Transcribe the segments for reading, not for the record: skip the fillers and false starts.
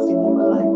once in my life.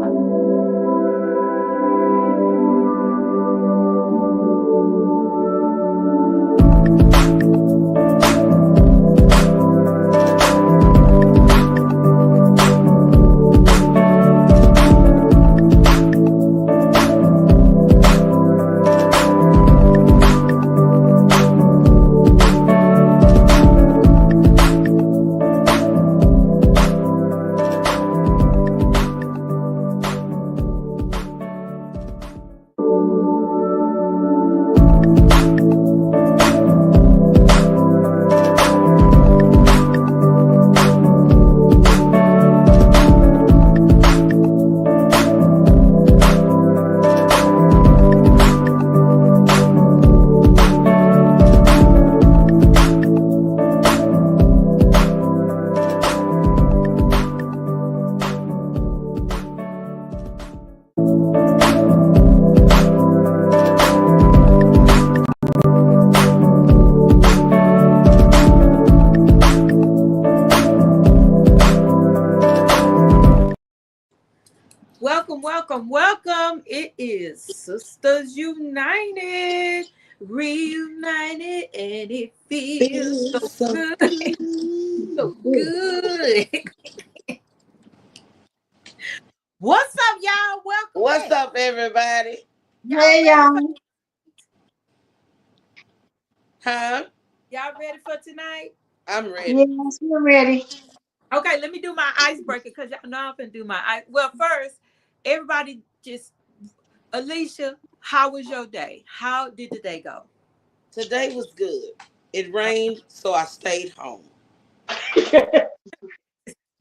Welcome, welcome, welcome. It is Sisters United, reunited, and it feels so Feels so good. So good. good. What's up, y'all? Welcome What's back. up, everybody? Y'all Hey, ready for y'all. Huh? y'all ready for tonight? I'm ready. Yes, we're ready. Okay, let me do my icebreaker because y'all know I'm gonna do my ice. Well, first, everybody just Alicia, how was your day? How did the day go? Today was good. It rained, so I stayed home.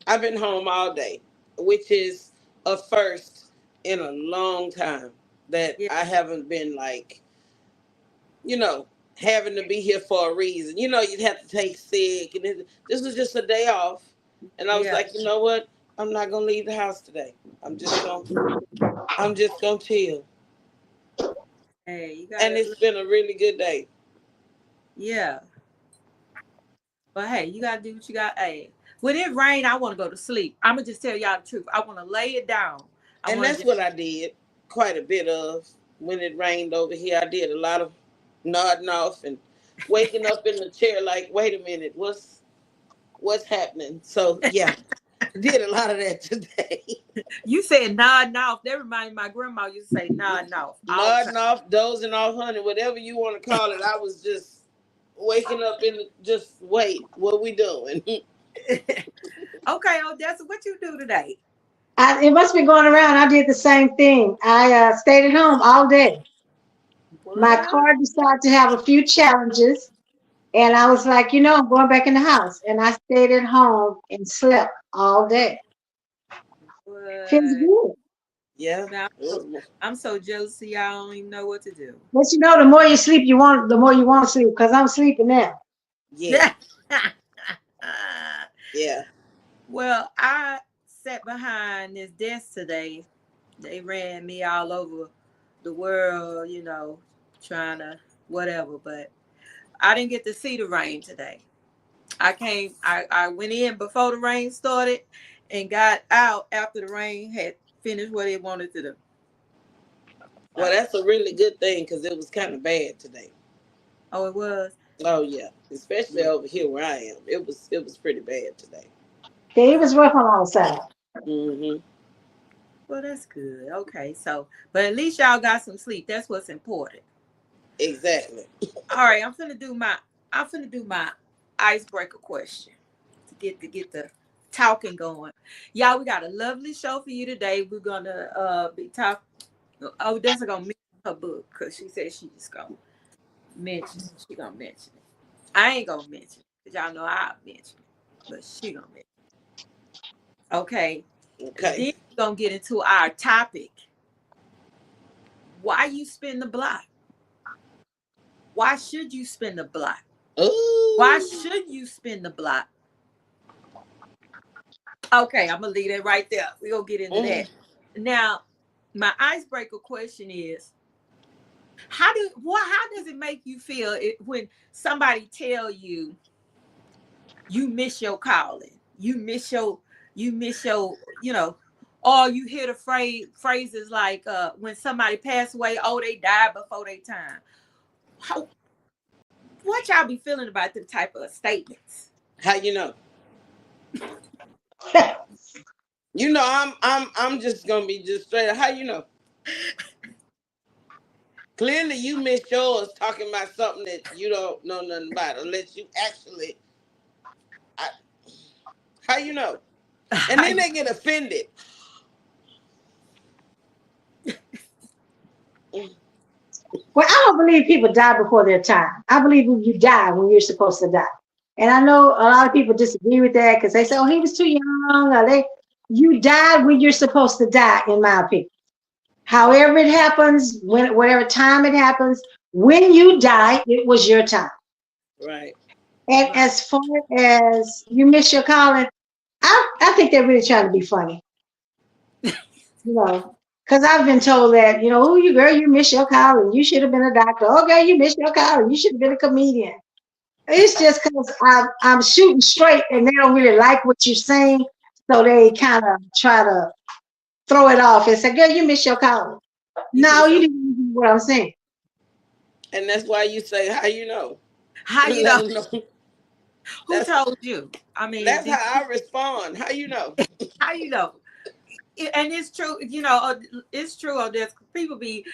I've been home all day, which is a first in a long time that Yeah, I haven't been like, you know, having to be here for a reason. You'd have to take sick, and this was just a day off. And I was yeah. like, you know what? I'm not gonna leave the house today. I'm just gonna chill. Hey, you And gotta, it's been a really good day. yeah. But hey, you gotta do what you got. Hey, when it rain, I want to go to sleep. I'm gonna just tell y'all the truth. I want to lay it down. I And want to that's just. what I did quite a bit of when it rained over here. I did a lot of nodding off and waking up in the chair like, wait a minute, what's happening? So yeah, I did a lot of that today. You said nodding off. That reminded my grandma used to say nodding off all the Nodding off, dozing off, honey, whatever you want to call it. I was just waking up in the, just wait, what we doing? time. Okay, Odessa, what you do today? It must be going around. I did the same thing. I stayed at home all day. My What? car decided to have a few challenges, and I was like, I'm going back in the house. And I stayed at home and slept all day. Feels What? good. Yeah. Now I'm so jealous of y'all. I don't even know what to do. But the more you sleep, the more you want to sleep. Because I'm sleeping now. Yeah. Yeah. Well, I sat behind this desk today. They ran me all over the world, trying to whatever, but I didn't get to see the rain today. I went in before the rain started and got out after the rain had finished what it wanted to do. Well, that's a really good thing because it was kind of bad today. Oh, it was? Oh yeah, especially Yeah. over here where I am. It was pretty bad today. Yeah, it was rough on all sides. Hmm. Well, that's good. Okay, so, but at least y'all got some sleep. That's what's important. Exactly. All right, I'm finna do my icebreaker question to get the talking going. Y'all, we got a lovely show for you today. We're gonna be talking. Oh, that's gonna mention her book because she said she's gonna mention it. She gonna mention it. I ain't gonna mention it because y'all know I'll mention it, but she gonna mention it. Okay, and Okay. then we're gonna get into our topic. Why you spin the block? Why should you spin the block? Why Ooh. should you spin the block? Okay, I'm gonna leave that right there. We're gonna get into Mm. that. Now, my icebreaker question is how does it make you feel when somebody tell you you miss your calling? You miss your, you know, or you hear the phrases like when somebody passed away, oh, they died before their time. What y'all be feeling about them type of statements? How you know? You know, I'm just gonna be just straight up. How you know? Clearly, you missed yours talking about something that you don't know nothing about, unless you actually. I, how you know? And then they get offended. Well, I don't believe people die before their time. I believe you die when you're supposed to die. And I know a lot of people disagree with that because they say, "Oh, he was too young." Or you die when you're supposed to die, in my opinion. However it happens, whatever time it happens, when you die, it was your time. Right. And as far as you miss your calling, I think they're really trying to be funny, because I've been told that, oh, you girl, you miss your calling. You should have been a doctor. Oh, girl, you missed your calling. You should have been a comedian. It's just because I'm shooting straight and they don't really like what you're saying. So they kind of try to throw it off and say, girl, you missed your calling. No, you didn't do what I'm saying. And that's why you say, how you know? How you Let know? them know. Who told you? I mean, That's how I respond. How you know? how you know? And it's true, it's true on this. People be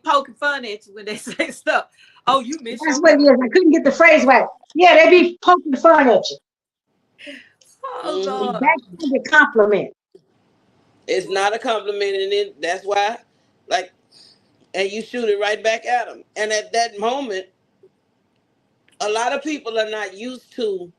poking fun at you when they say stuff. Oh, you missed That's your what it call. is. I couldn't get the phrase right. Yeah, they be poking fun at you. Oh Lord. That's a compliment. It's not a compliment, and that's why, like, and you shoot it right back at them. And at that moment, a lot of people are not used to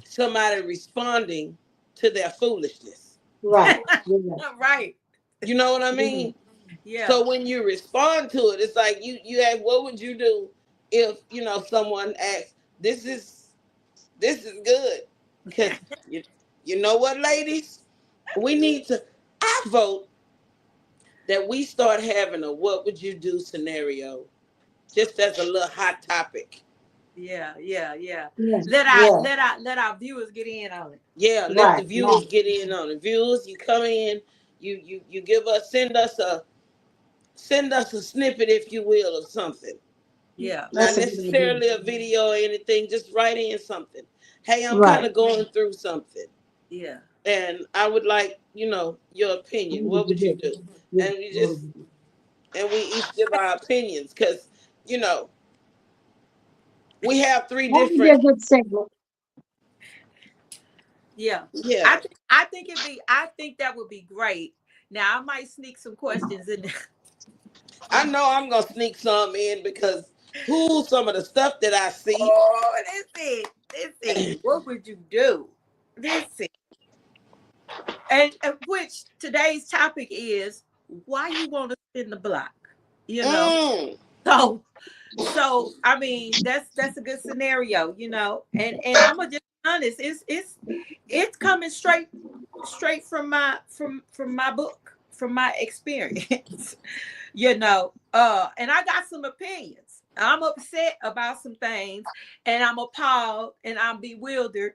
somebody responding to their foolishness. Right. Yeah. Right. You know what I mean? Yeah. So when you respond to it, it's like you ask, what would you do if someone asks, this is good, because you know what, ladies, we need to. I vote that we start having a what would you do scenario, just as a little hot topic. Yeah. Yeah. Let our viewers get in on it. Yeah, let the Right. viewers get in on it. Viewers, you come in, you give us send us a snippet, if you will, of something. Yeah. Not That's a good idea. necessarily a video or anything, just write in something. Hey, I'm kind Right. of going through something, Yeah. and I would like, your opinion. What would What you would you do? do? Yeah. And we What would just you do? and we each give our opinions, because you know we have three That would be a different. good segment. Yeah. Yeah, I think that would be great. Now I might sneak some questions in there. I know I'm gonna sneak some in, because some of the stuff that I see. Oh, that's it. That's it. What would you do? That's it. And which today's topic is why you want to spin the block. You know. Mm, So I mean that's a good scenario, And I'm gonna just be honest, it's coming straight from my book, from my experience, and I got some opinions. I'm upset about some things, and I'm appalled, and I'm bewildered,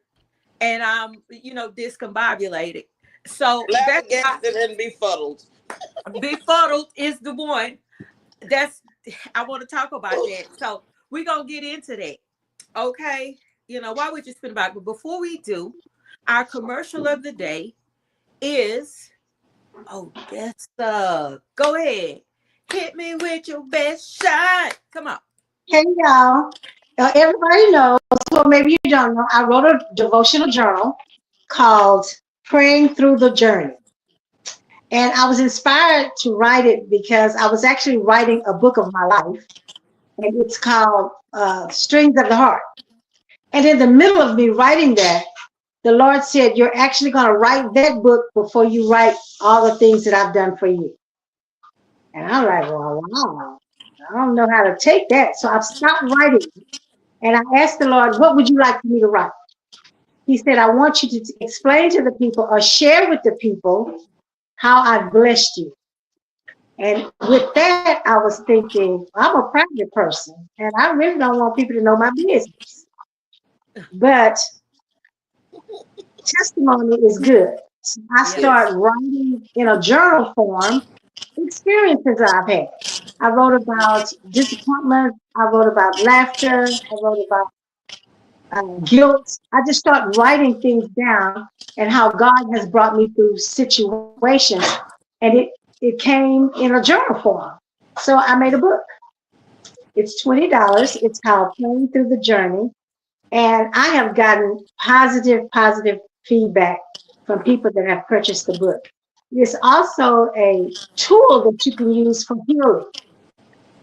and I'm discombobulated. So that's why flabbergasted and befuddled. befuddled is the one. That's I want to talk about that. So we're gonna get into that. Okay. Why would you spend about? But before we do, our commercial of the day is that's go ahead. Hit me with your best shot. Come on. Hey, y'all. Everybody knows, or maybe you don't know, I wrote a devotional journal called Praying Through the Journey. And I was inspired to write it because I was actually writing a book of my life, and it's called Strings of the Heart. And in the middle of me writing that, the Lord said, you're actually going to write that book before you write all the things that I've done for you. And I'm like, well, wow, I don't know how to take that. So I've stopped writing. And I asked the Lord, what would you like for me to write? He said, I want you to explain to the people or share with the people how I've blessed you. And with that, I was thinking, I'm a private person and I really don't want people to know my business. But testimony is good. So I Yes. start writing in a journal form experiences I've had. I wrote about disappointment. I wrote about laughter. I wrote about guilt. I just start writing things down and how God has brought me through situations, and it came in a journal form. So I made a book. It's $20. It's called Playing Through the Journey, and I have gotten positive feedback from people that have purchased the book. It's also a tool that you can use for healing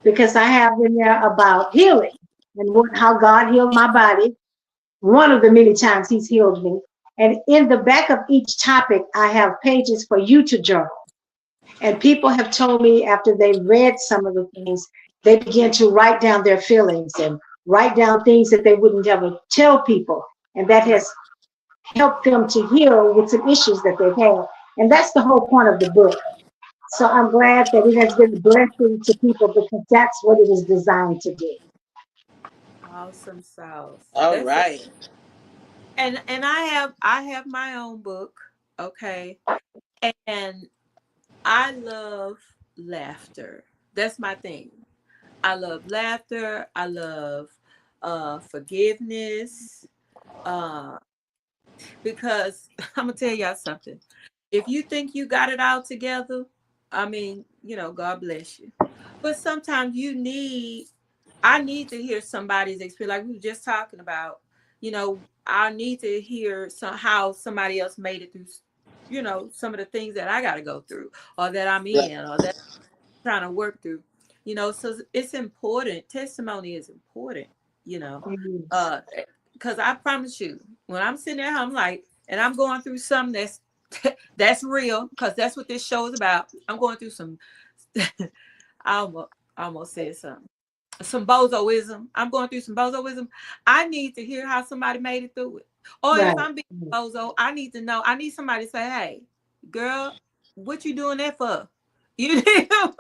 because I have in there about healing and how God healed my body. One of the many times He's healed me. And in the back of each topic, I have pages for you to journal. And people have told me after they read some of the things, they begin to write down their feelings and write down things that they wouldn't ever tell people. And that has helped them to heal with some issues that they've had. And that's the whole point of the book. So I'm glad that it has been a blessing to people because that's what it was designed to do. Awesome sauce. All That's right. and I have my own book, okay? And I love laughter. That's my thing. I love laughter. I love forgiveness. Uh because I'm gonna tell y'all something. If you think you got it all together, I mean, God bless you. But sometimes I need to hear somebody's experience, like we were just talking about. I need to hear how somebody else made it through, some of the things that I got to go through, or that I'm Right. in, or that I'm trying to work through. So it's important. Testimony is important. You know, Mhm. uh, because I promise you, when I'm sitting there, I'm like, and I'm going through something that's real, because that's what this show is about. I'm going through some. I almost said something. Some bozoism. I'm going through some bozoism. I need to hear how somebody made it through it. Or if Right. I'm being bozo, I need to know. I need somebody to say, "Hey, girl, what you doing that for?" You know,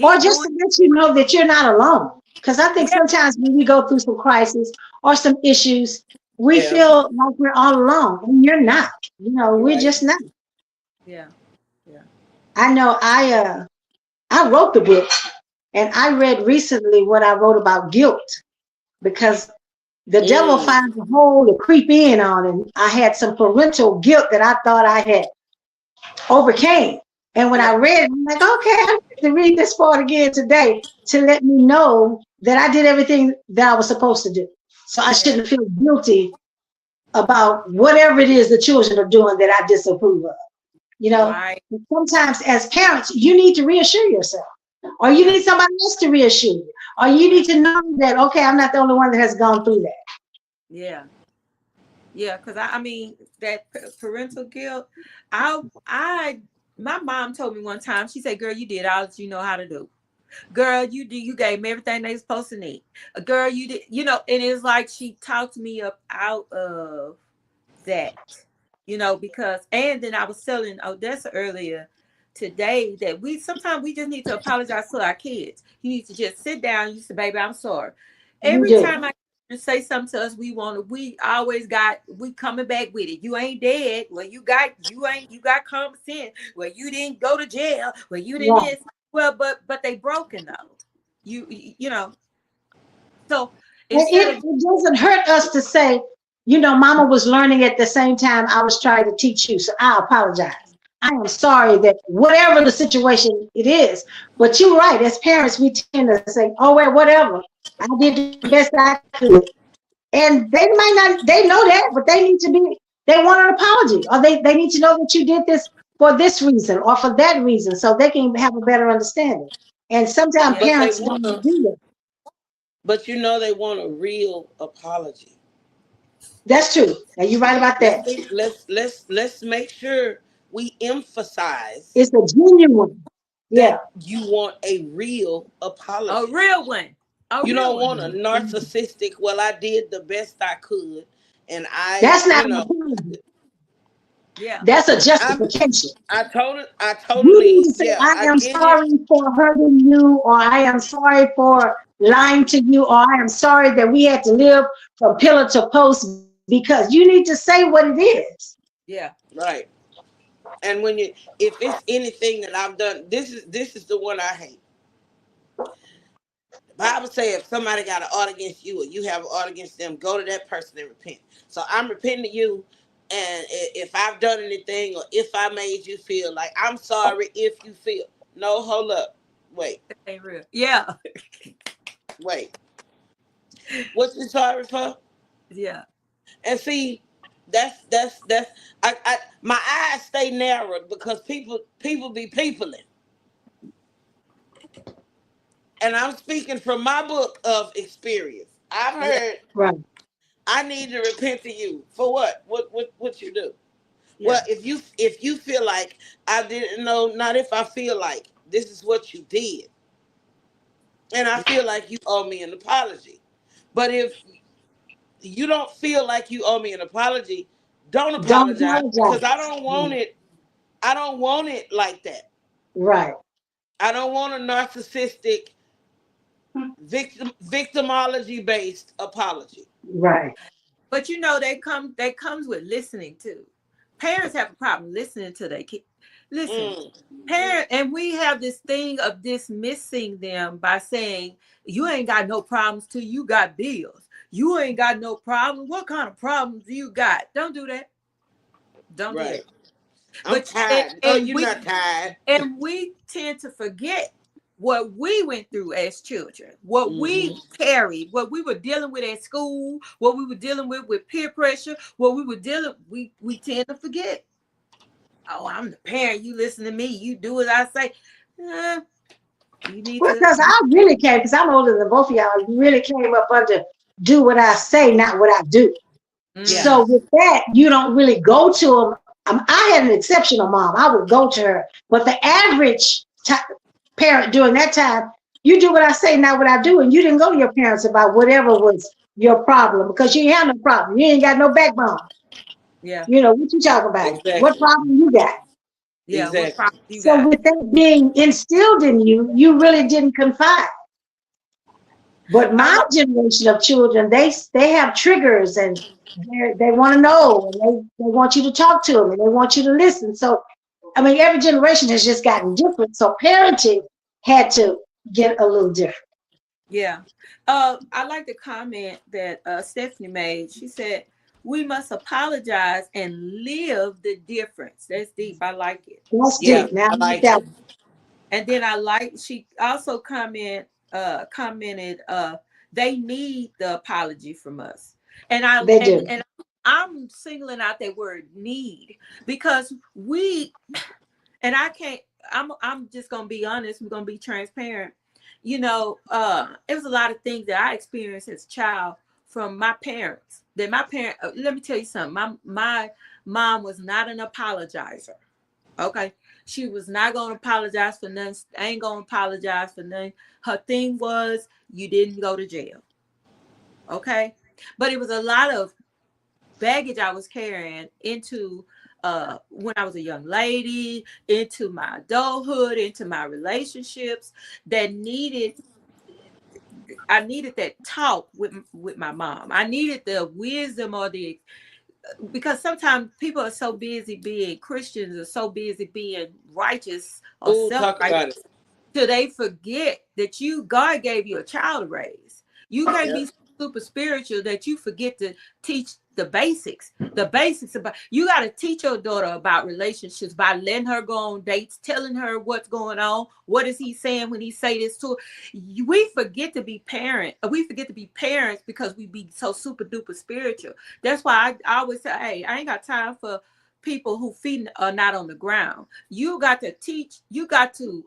Or he just going. to let you know that you're not alone. Because I think Yeah, sometimes when we go through some crisis or some issues, we Yeah. feel like we're all alone, and you're not. We're Right. just not. yeah, yeah. I know I wrote the book, and I read recently what I wrote about guilt because the devil Mm. finds a hole to creep in on, and I had some parental guilt that I thought I had overcame. And when I Yeah, read it, I'm like, okay, I need to read this part again today to let me know that I did everything that I was supposed to do. So I yeah, shouldn't feel guilty about whatever it is the children are doing that I disapprove of. You know, right. sometimes as parents, you need to reassure yourself, or you Yeah, need somebody else to reassure you, or you yeah, need to know that, okay, I'm not the only one that has gone through that. yeah, yeah. Because I mean, that parental guilt. I, my mom told me one time. She said, "Girl, you did all that you know how to do. Girl, you gave me everything they supposed to need. Girl, you did, and it's like she talked me up out of that, because, and then I was telling Odessa earlier today that we sometimes we just need to apologize to our kids. You need to just sit down. You say, baby, I'm sorry. You Every do. time I say something to us, we always we coming back with it. You ain't dead. Well, you got common sense. Well, you didn't go to jail. Well, you didn't Right. this. Well, but they broken though. You know. So And instead it, of it doesn't hurt us to say, mama was learning at the same time I was trying to teach you. So I apologize. I am sorry that whatever the situation it is. But you're right. As parents, we tend to say, oh, well, whatever. I did the best I could. And they might not, they know that, but they want an apology. Or they need to know that you did this for this reason or for that reason so they can have a better understanding. And sometimes yeah, But they parents want don't to, do that. but they want a real apology. That's true. Now you're right about Let's that. think, let's make sure we emphasize It's a genuine. Yeah. that you want a real a apology. real one, a You real don't one. want a Mhm. narcissistic, well, I did the best I could and That's not an apology. Yeah, That's a I'm justification. I You need totally, to say, yeah, I I am get it. sorry for hurting you, or I am sorry for lying to you, or I am sorry that we had to live from pillar to post because you need to say what it is. yeah, Right. And when you, if it's anything that I've done, this is the one I hate. The Bible says if somebody got an ought against you or you have an ought against them, go to that person and repent. So I'm repenting to you, and if I've done anything or if I made you feel like I'm sorry, if you feel no, hold up, wait, That ain't real. Yeah. wait, what you sorry for? Yeah. And see, that's I my eyes stay narrowed because people be peopling. And I'm speaking from my book of experience. I've Yeah. heard Right. I need to repent to you for what? What you do? Well, Yeah. if you feel like I didn't know, not if I feel like this is what you did, and I Yeah. feel like you owe me an apology. But if you don't feel like you owe me an apology, don't Don't apologize because I apologize. don't want it. I don't want it like that. Right. I don't want a narcissistic victimology based apology. Right. But that comes with listening too. Parents have a problem listening to their kids. Listen, Mm, parent, and we have this thing of dismissing them by saying, you ain't got no problems till you got bills. You ain't got no problems. What kind of problems do you got? Don't do that. Don't do right. that. I'm But and, tired. No, and you're we not tired. and we tend to forget what we went through as children, what we Hmm. carried, what we were dealing with at school, what we were dealing with peer pressure, what we were dealing. We tend to forget. Oh, I'm the parent. You listen to me. You do as I say. Uh, you need Well, to. because I really came, because I'm older than both of y'all, you really came up under do what I say, not what I do. Yeah. So Mm, with that, you don't really go to them. I had an exceptional mom. I would go to her. But the average parent during that time, you do what I say, not what I do. And you didn't go to your parents about whatever was your problem because you ain't have no problem. You ain't got no backbone. yeah, You know, what you talking about? What Exactly. problem you got? yeah. What Exactly. problem you So got? with that being instilled in you, you really didn't confide. But I my like. generation of children, they have triggers and they want to know and they want you to talk to them and they want you to listen. So, I mean, every generation has just gotten different. So parenting had to get a little different. Yeah. I like the comment that Stephanie made. She said, we must apologize and live the difference. That's deep. I like it. That's Yeah, deep. Now, I I like like that it. one. And then she also commented, they need the apology from us. And I They and do. and I'm singling out that word need because I can't, I'm just gonna be honest, we're gonna be transparent. It was a lot of things that I experienced as a child from my parents. That my parent let me tell you something. My mom was not an apologizer. Okay. She was not gonna apologize for nothing. Ain't gonna apologize for nothing. Her thing was you didn't go to jail. Okay. But it was a lot of baggage I was carrying into when I was a young lady, into my adulthood, into my relationships that needed I needed that talk with my mom. I needed the wisdom or the because sometimes people are so busy being Christians or so busy being righteous or Ooh, talk self-righteous about it. till they forget that God gave you a child to raise. You can't Yep. be super spiritual that you forget to teach the basics about. You got to teach your daughter about relationships by letting her go on dates, telling her what's going on. What is he saying when he say this to her? We forget to be parent. We forget to be parents because we be so super duper spiritual. That's why I always say, hey, I ain't got time for people who feet are not on the ground. You got to teach. You got to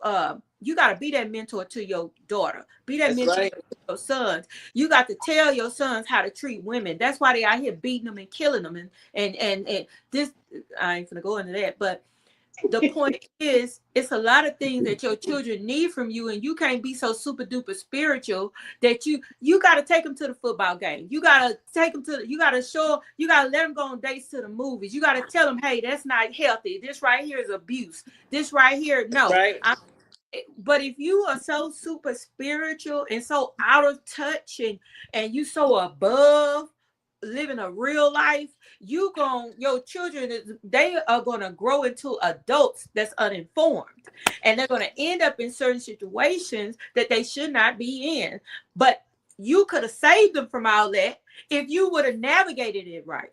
be that mentor to your daughter. Be that That's mentor right. to your sons. You got to tell your sons how to treat women. That's why they out here beating them and killing them. And this, I ain't gonna go into that, but the point is, it's a lot of things that your children need from you, and you can't be so super duper spiritual that you got to take them to the football game. You got to take them to. You got to show. You got to let them go on dates to the movies. You got to tell them, hey, that's not healthy. This right here is abuse. This right here, That's no. right. But if you are so super spiritual and so out of touch and you so above living a real life, your children, they are gonna grow into adults that's uninformed, and they're gonna end up in certain situations that they should not be in. But you could have saved them from all that if you would have navigated it right.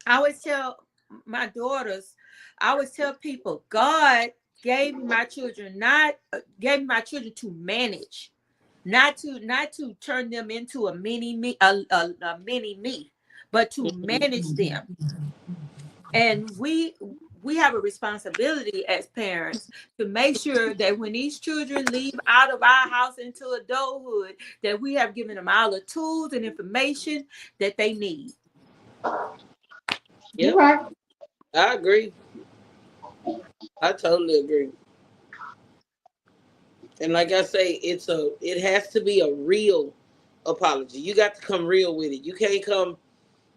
I always tell my daughters, I always tell people, God gave me my children, not gave me my children to manage, not to turn them into a mini me, a mini me, but to manage them. And we have a responsibility as parents to make sure that when these children leave out of our house into adulthood, that we have given them all the tools and information that they need. You're Yep, right. I agree. I totally agree. And like I say, it has to be a real apology. You got to come real with it. You can't come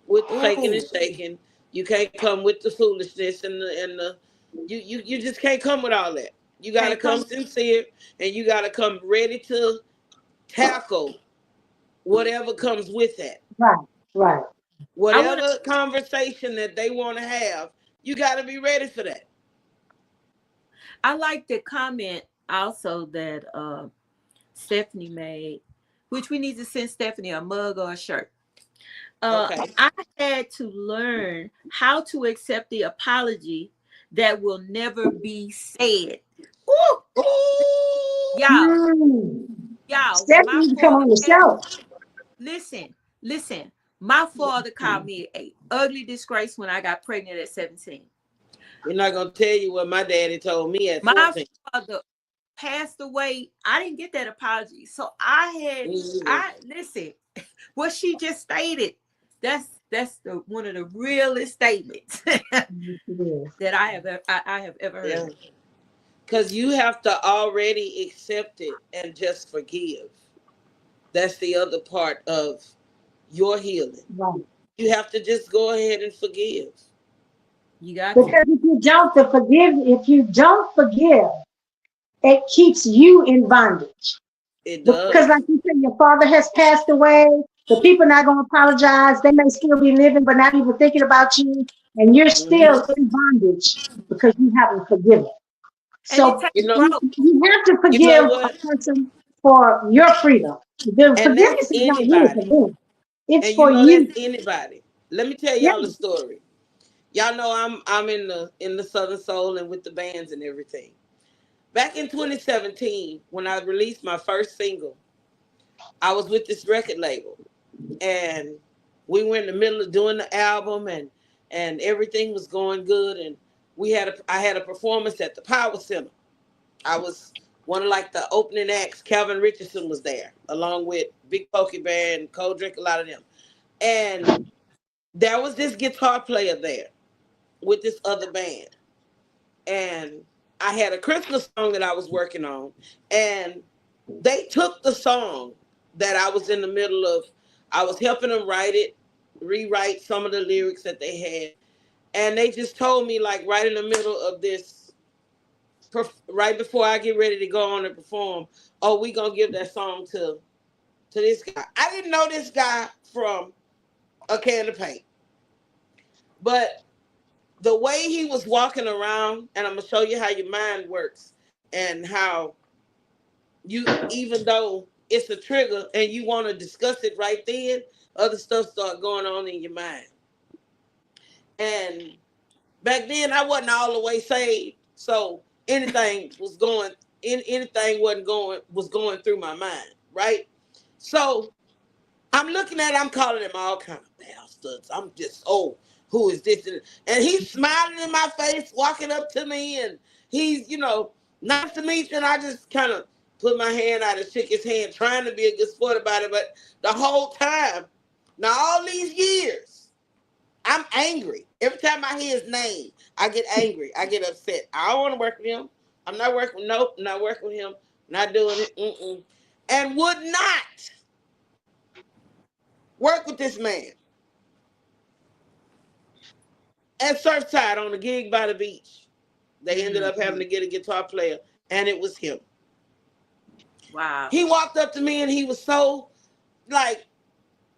with the faking and Ooh, shaking. You can't come with the foolishness and the you just can't come with all that. You got to can't come come. sincere, and you got to come ready to tackle whatever comes with that. Right. Right. I want to. Whatever conversation that they want to have, you got to be ready for that. I like the comment also that Stephanie made, which we need to send Stephanie a mug or a shirt. Okay. I had to learn how to accept the apology that will never be said. Ooh, Ooh. y'all, Mm. y'all, Stephanie, my you come father on had to yourself. listen. My father called me a ugly disgrace when I got pregnant at 17. We're not gonna tell you what my daddy told me at My 14. father passed away. I didn't get that apology. So I had, Me either. I listen, what she just stated, that's the one of the realest statements Yes. that I have ever Yeah. heard. Because you have to already accept it and just forgive. That's the other part of your healing. Right. You have to just go ahead and forgive. You got to. Because if you don't forgive, it keeps you in bondage. It Because, like does. you said, your father has passed away. The people not going to apologize. They may still be living, but not even thinking about you. And you're still Hmm. in bondage because you haven't forgiven. And it So takes You know. growth. you have to You know forgive a what? person for your freedom. The And that's forgiveness is not really for anybody. them. It's And you for know that's you. anybody. Let me tell Yeah. y'all a story. Y'all know I'm in the Southern Soul and with the bands and everything. Back in 2017, when I released my first single, I was with this record label, and we were in the middle of doing the album, and everything was going good, and I had a performance at the Power Center. I was one of like the opening acts. Calvin Richardson was there along with Big Pokey Bear and Cold Drink, a lot of them, and there was this guitar player there with this other band, and I had a Christmas song that I was working on, and they took the song that I was in the middle of. I was helping them write it, rewrite some of the lyrics that they had, and they just told me like right in the middle of this, right before I get ready to go on and perform, oh, we gonna give that song to this guy. I didn't know this guy from a can of paint, but the way he was walking around, and I'm gonna show you how your mind works and how even though it's a trigger and you want to discuss it right then, other stuff start going on in your mind. And back then I wasn't all the way saved, so anything was going through my mind, right? So I'm calling him all kind of bastards. I'm just, oh, who is this? And he's smiling in my face, walking up to me, and he's, nice to meet you. And I just kind of put my hand out and shook his hand, trying to be a good sport about it. But the whole time, now all these years, I'm angry. Every time I hear his name, I get angry. I get upset. I don't want to work with him. I'm not working. Nope, not working with him. Not doing it. Mm-mm. And would not work with this man at Surfside on a gig by the beach. They ended Mm, up having to get a guitar player, and it was him. wow. He walked up to me, and he was so like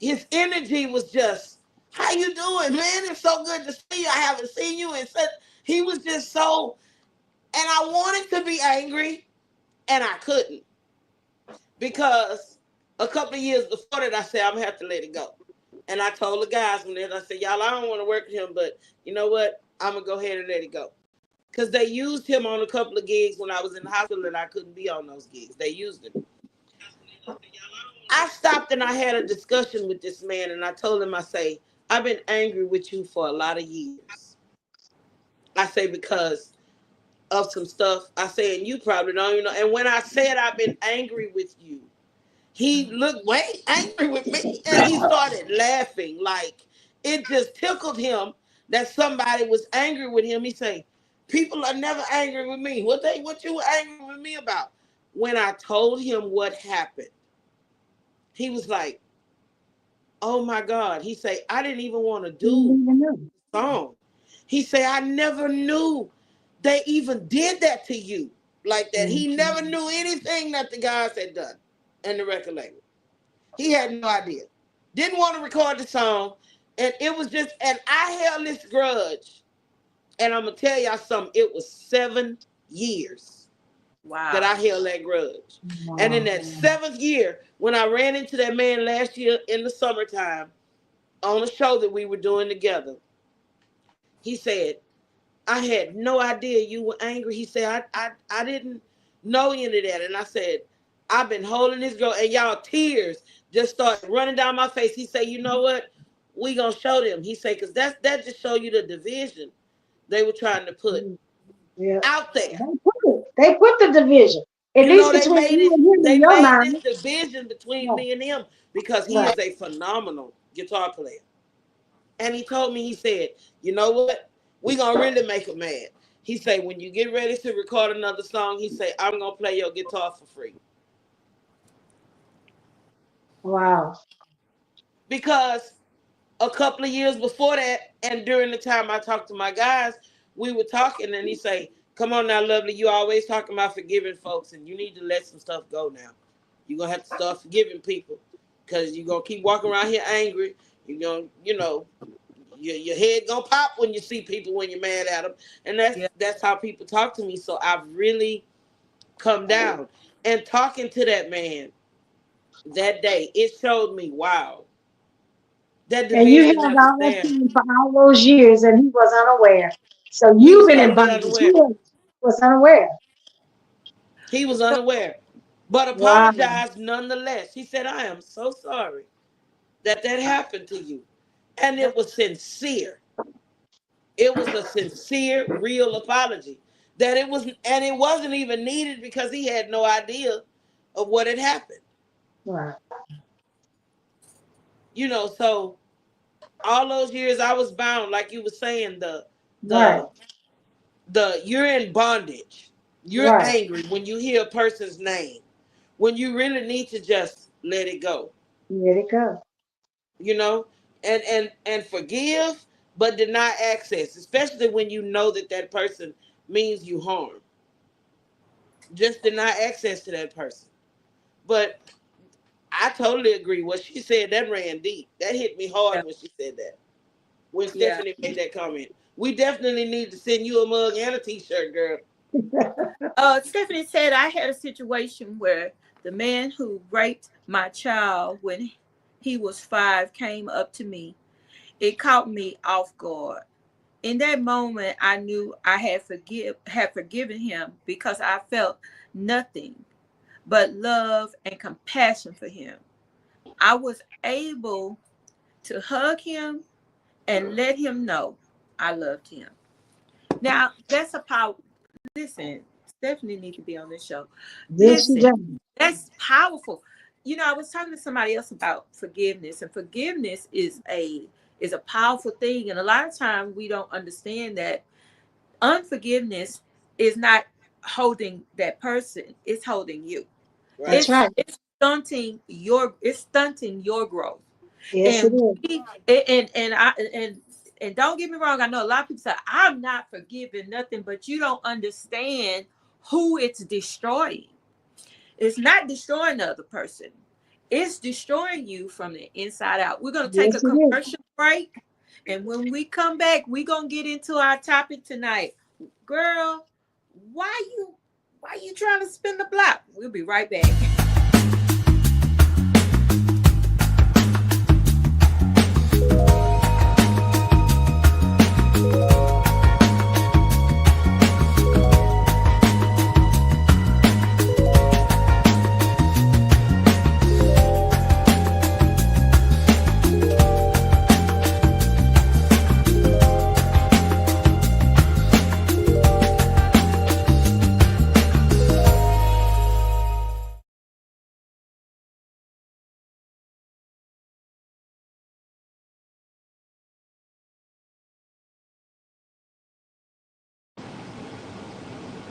his energy was just How you doing, man? It's so good to see you. I haven't seen you in such. He was just so, and I wanted to be angry, and I couldn't because a couple of years before that, I said I'm gonna have to let it go. And I told the guys when I said, y'all, I don't want to work with him, but you know what? I'm gonna go ahead and let it go. Because they used him on a couple of gigs when I was in the hospital and I couldn't be on those gigs. They used him. I stopped and I had a discussion with this man and I told him, I say, I've been angry with you for a lot of years. I say, because of some stuff. I say, and you probably don't even know. And when I said I've been angry with you, he looked way angry with me and he started laughing. Like it just tickled him that somebody was angry with him. He say, people are never angry with me. What you were angry with me about? When I told him what happened, he was like, oh my God. He say, I didn't even want to do the song. He say, I never knew they even did that to you like that. He never knew anything that the guys had done in the record label. He had no idea. Didn't want to record the song. And it was just, and I held this grudge. And I'm going to tell y'all something. It was 7 years that I held that grudge. Wow. And in that 7th year, when I ran into that man last year in the summertime on a show that we were doing together, he said, I had no idea you were angry. He said, I didn't know any of that. And I said, I've been holding this girl, and y'all tears just started running down my face. He said, you know what? We gonna show them. He said, because that just show you the division they were trying to put out there. They put the division. At you least know, between you and him in your mind. This division between me and him because he is a phenomenal guitar player. And he told me, he said, you know what? We gonna really make him mad. He said, when you get ready to record another song, he said, I'm gonna play your guitar for free. Wow. Because a couple of years before that, and during the time I talked to my guys, we were talking, and he say, come on now, lovely, you always talking about forgiving folks, and you need to let some stuff go now. You're gonna have to start forgiving people, because you're gonna keep walking around here angry. You're gonna, your head gonna pop when you see people when you're mad at them, and that's how people talk to me. So I've really come down. And talking to that man that day, it showed me, wow, that And you division held that was all that there. pain for all those years, and he was unaware. So He you've was been in totally bondage. unaware. He was unaware. He was unaware, but Wow. apologized nonetheless. He said, I am so sorry that happened to you. And it was sincere. It was a sincere, real apology. That it was, and it wasn't even needed because he had no idea of what had happened. Right. So all those years I was bound, like you were saying, Right. the you're in bondage. You're Right. angry when you hear a person's name. When you really need to just let it go. Let it go. And forgive, but deny access, especially when you know that person means you harm. Just deny access to that person. But I totally agree. What she said, that ran deep. That hit me hard when she said that. When Stephanie made that comment. We definitely need to send you a mug and a t-shirt, girl. Stephanie said, I had a situation where the man who raped my child when he was 5 came up to me. It caught me off guard. In that moment, I knew I had forgiven him because I felt nothing but love and compassion for him. I was able to hug him and let him know I loved him. Now, that's a power. Listen, Stephanie needs to be on this show. Yes, she Listen, does. that's powerful. I was talking to somebody else about forgiveness, and forgiveness is a powerful thing. And a lot of times we don't understand that unforgiveness is not holding that person; it's holding you. Right. That's right. It's stunting your growth. Yes, it And is. and don't get me wrong, I know a lot of people say I'm not forgiving nothing, but you don't understand who it's destroying. It's not destroying the other person. It's destroying you from the inside out. We're going to take a Yes, it is. commercial break. And when we come back, we're going to get into our topic tonight. Girl, why you trying to spin the block? We'll be right back.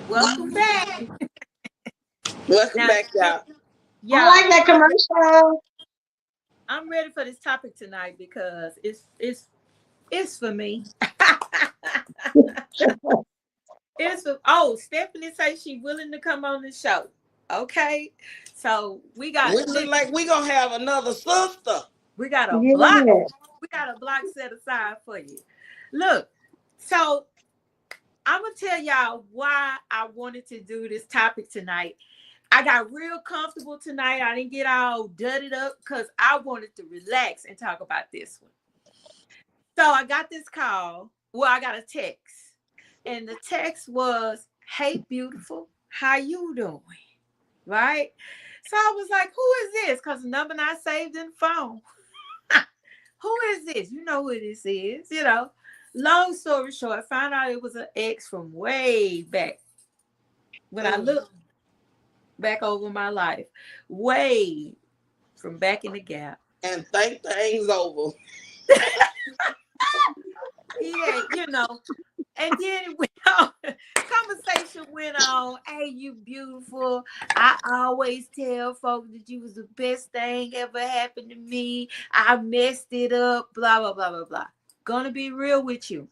Welcome back. Welcome Now, back, y'all. I y'all, like that commercial. I'm ready for this topic tonight because it's for me. Stephanie says she's willing to come on the show. Okay, so we We look like we gonna have another sister. we got a block. Yeah. We got a block set aside for you. Look, so I'm gonna tell y'all why I wanted to do this topic tonight. I got real comfortable tonight. I didn't get all dudded up because I wanted to relax and talk about this one. So I got this call. Well, I got a text. And the text was, "Hey, beautiful, how you doing?" Right? So I was like, "Who is this?" Because the number not saved in the phone. Who is this? You know who this is, you know. Long story short, I found out it was an ex from way back. When I look back over my life, way from back in the gap. And think things over. Yeah, you know. And then it went on. Conversation went on. "Hey, you beautiful. I always tell folks that you was the best thing ever happened to me. I messed it up. Blah, blah, blah, blah, blah." Gonna be real with you.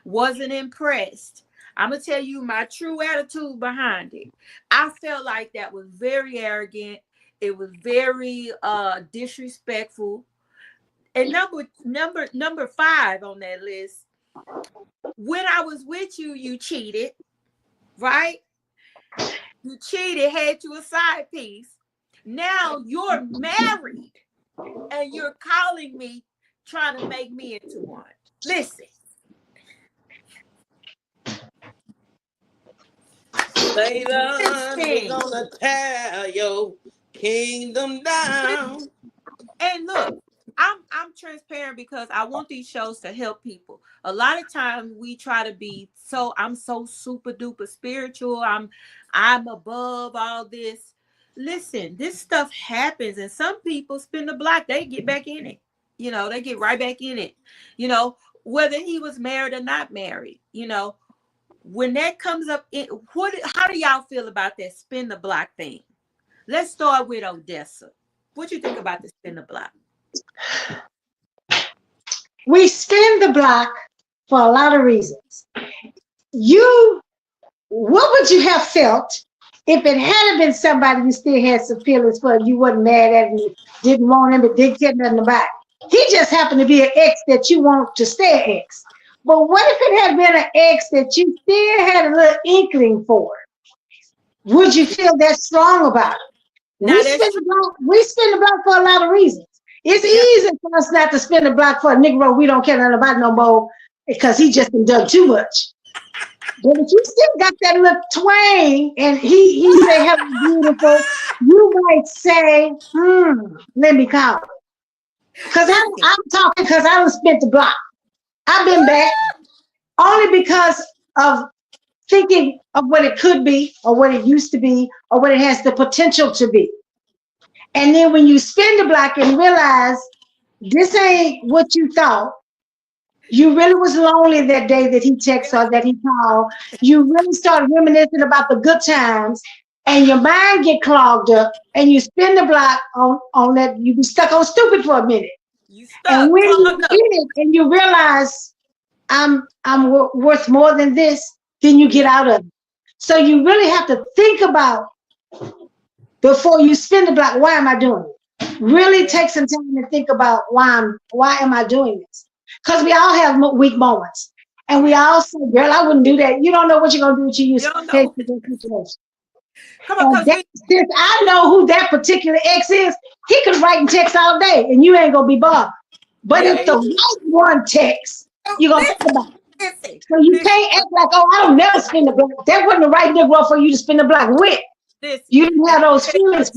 Wasn't impressed. I'm gonna tell you my true attitude behind it. I felt like that was very arrogant. It was very disrespectful. And number 5 on that list. When I was with you, you cheated, right? You cheated, had you a side piece. Now you're married and you're calling me trying to make me into one. Listen. Satan, we're gonna tear your kingdom down. And look, I'm transparent because I want these shows to help people. A lot of times we try to be I'm so super duper spiritual. I'm above all this. Listen, this stuff happens, and some people spin the block, they get back in it. You know, they get right back in it. You know, whether he was married or not married, you know, when that comes up, how do y'all feel about that spin the block thing? Let's start with Odessa. What you think about the spin the block? We spin the block for a lot of reasons. What would you have felt if it hadn't been somebody you still had some feelings for, you wasn't mad at him, you didn't want him, but didn't get nothing about? He just happened to be an ex that you want to stay an ex. But what if it had been an ex that you still had a little inkling for? Would you feel that strong about it? We spin the block for a lot of reasons. It's easy for us not to spin the block for a Negro we don't care nothing about no more because he just done too much. But if you still got that little twang and he say, "Hello, beautiful," you might say, let me call it. Because I'm talking because I done spent the block. I've been back only because of thinking of what it could be or what it used to be or what it has the potential to be. And then when you spin the block and realize this ain't what you thought, you really was lonely that day that he texted or that he called. You really start reminiscing about the good times and your mind get clogged up and you spin the block on that. You be stuck on stupid for a minute. And when you spin it and you realize I'm worth more than this, then you get out of it. So you really have to think about before you spin the block, why am I doing it? Really Yeah. take some time to think about why am I doing this? Because we all have weak moments. And we all say, girl, I wouldn't do that. You don't know what you're gonna do until you You don't face know. the situation. Come on, And cause that, we since I know who that particular ex is, he could write and text all day and you ain't gonna be bothered. But yeah. if the right one texts, Oh, you're gonna think listen, about it. listen, So you listen, can't act like, oh, I don't never spin the block. That wasn't the right Negro for you to spin the block with. listen. You didn't And have those feelings.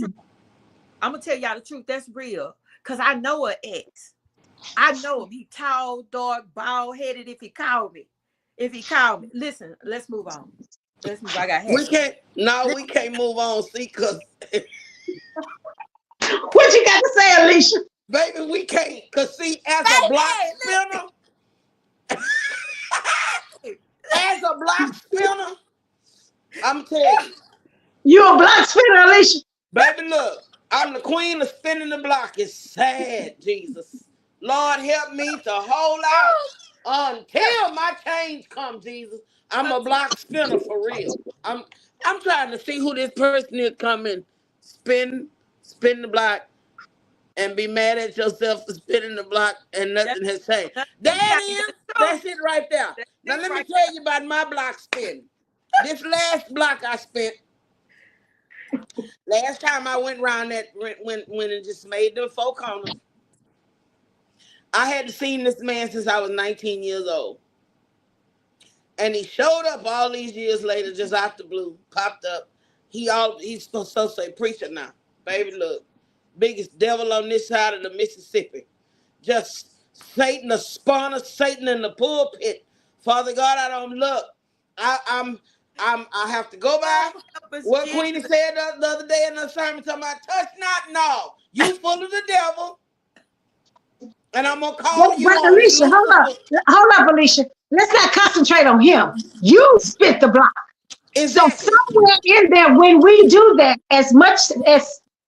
I'm gonna tell y'all the truth. That's real. Cause I know an ex. I know him. He tall, dark, bald headed. If he called me, listen. Let's move on. Let's move. I got We heckles. can't. No, we can't move on. See, cause What you got to say, Alicia? baby, we can't. Cause see, as a block Baby, spinner, listen. as a block spinner, I'm telling you, You a block spinner, Alicia? baby, look, I'm the queen of spinning the block. It's sad, Jesus. Lord, help me to hold out until my change comes, Jesus. I'm a block spinner for real. I'm trying to see who this person is coming, spin the block, and be mad at yourself for spinning the block and That's nothing has changed. the That change. is, That's true. that's it right there. That's Now it let me right tell you about my block spin. This last block I spent, last time I went around that when it just made them four corners. I hadn't seen this man since I was 19 years old. And he showed up all these years later, just out the blue, popped up. He's supposed to say preacher now. Baby, look, biggest devil on this side of the Mississippi. Just Satan, the spawn of Satan in the pulpit. Father God, I don't look. I have to go by now. Help us, what Jesus. Queenie said the other day in the sermon, talking about touch not, no. You full of the devil, and I'm gonna call you But on it, Alicia, Lucifer. hold up, Alicia. Let's not concentrate on him. You spit the block. So Exactly. somewhere in there, when we do that, as much Baby,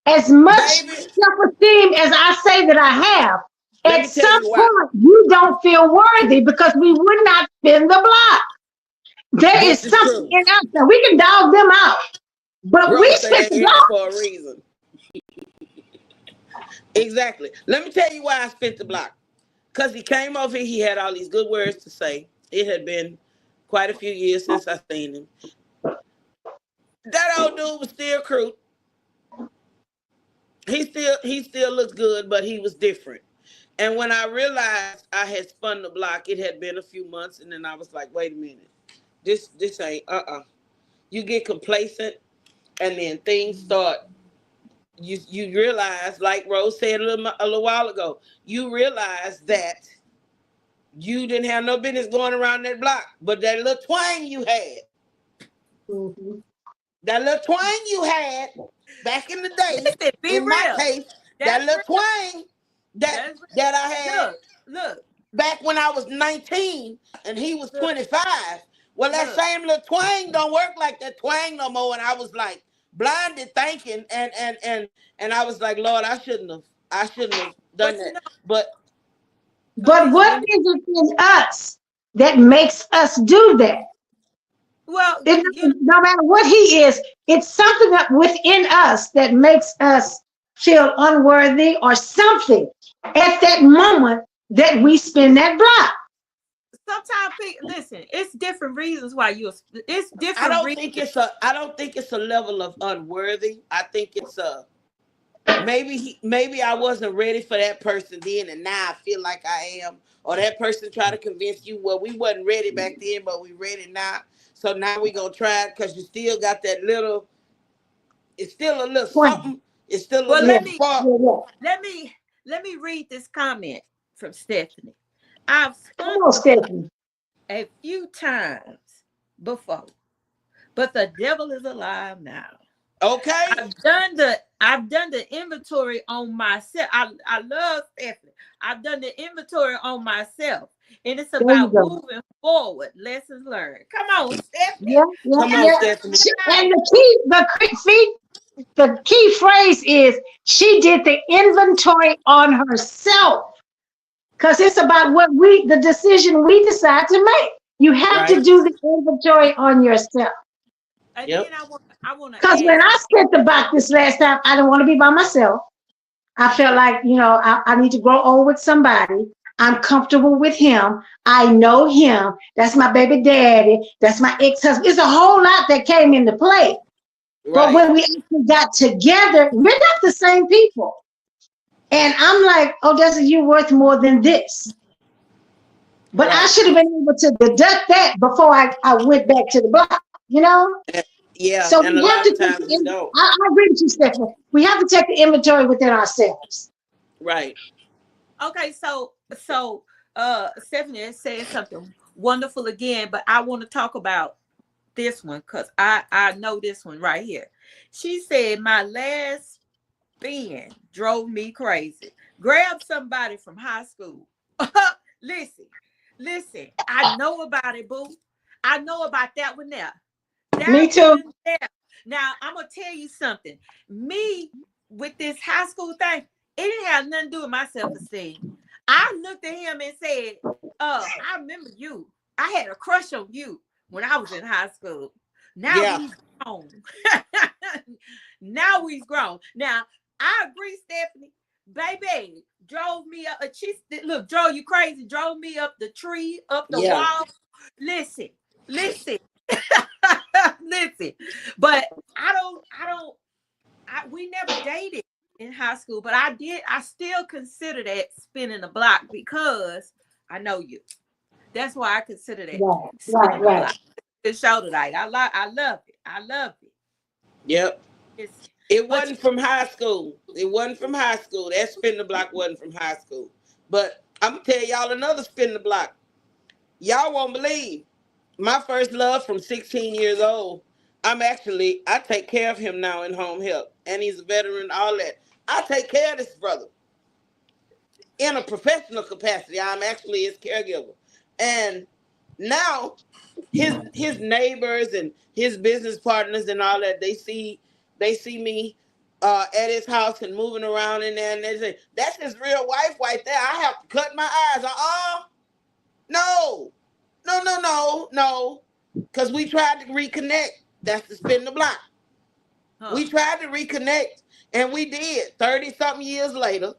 self-esteem as I say that I have, let at me tell some you why. point you don't feel worthy because we would not spin the block. There is This is something true. in us that we can dog them out, but we Rose say spit they the in it block. for a reason. Exactly. Let me tell you why I spent the block. Because he came over here, he had all these good words to say. It had been quite a few years since I seen him. That old dude was still crude. He still looks good, but he was different. And when I realized I had spun the block, it had been a few months, and then I was like, wait a minute. This ain't You get complacent and then things start you realize, like Rose said a little while ago, you realize that you didn't have no business going around that block, but that little twang you had, Mhm. that little twang you had back in the day, Listen, be in my real. case, that That's little real. twang that That's that I real. had Look, back when I was 19 and he was look, 25. Well, that look. same little twang don't work like that twang no more. And I was like blinded thinking and I was like, Lord, I shouldn't have But done you that. know, But But Alicia, what is it in us that makes us do that? well, No matter what he is, it's something that within us that makes us feel unworthy or something at that moment that we spin that block. sometimes listen, it's different reasons why it's I different don't reasons. think it's a level of unworthy. I think it's a maybe I wasn't ready for that person then, and now I feel like I am. Or that person try to convince you, well, we wasn't ready back then, but we ready now. So now we gonna try it because you still got that little. It's still a little Point. something. It's still a Well, Yeah, little let me spark. yeah, yeah. let me let me read this comment from Stephanie. I've Come spun on, the block Stephanie. a few times before, but the devil is alive now. Okay. I've done the inventory on myself. I love Stephanie. I've done the inventory on myself, and it's There you about go. moving forward. Lessons learned. Come on, Yeah, Stephanie. yeah, Come on, yeah. Stephanie. And the key phrase is she did the inventory on herself because it's about the decision we decide to make. You have to Right. do the inventory on yourself. And then Yep. I want to Because when ask. I spent the block this last time, I didn't want to be by myself. I felt like, I need to grow old with somebody. I'm comfortable with him. I know him. That's my baby daddy. That's my ex-husband. It's a whole lot that came into play. But Right. when we actually got together, we're not the same people. And I'm like, oh, Desi, you're worth more than this. But I Right. should have been able to deduct that before I went back to the block. And- yeah, So and a we have lot to of take times we don't. I agree with you, Stephanie. We have to take the inventory within ourselves. Right. Okay, so Stephanie said something wonderful again, but I want to talk about this one because I know this one right here. She said my last spin drove me crazy. Grab somebody from high school. listen, listen. I know about it, boo. I know about that one there. Me That too. one there. Now I'm gonna tell you something. Me with this high school thing, it didn't have nothing to do with my self-esteem. I looked at him and said, I remember you. I had a crush on you when I was in high school. Now Yeah. we've grown. Now we've grown. Now, I agree, Stephanie. Baby drove me up. Look, drove you crazy. Drove me up the tree, up the Yeah. wall. Listen, listen, listen. But we never dated in high school, but I still consider that spinning the block because I know you. That's why I consider that spinning the block. The show tonight. I love it. I love it. Yep. It's, It but wasn't from high school. It wasn't from high school. That spin the block wasn't from high school. But I'm gonna tell y'all another spin the block. Y'all won't believe. My first love from 16 years old. I take care of him now in home health. And he's a veteran, all that. I take care of this brother. In a professional capacity. I'm actually his caregiver. And now his neighbors and his business partners and all that, they see me at his house and moving around in there, and they say, that's his real wife right there. I have to cut my eyes. No, no. Because we tried to reconnect. That's the spin the block. We tried to reconnect, and we did 30 something years later,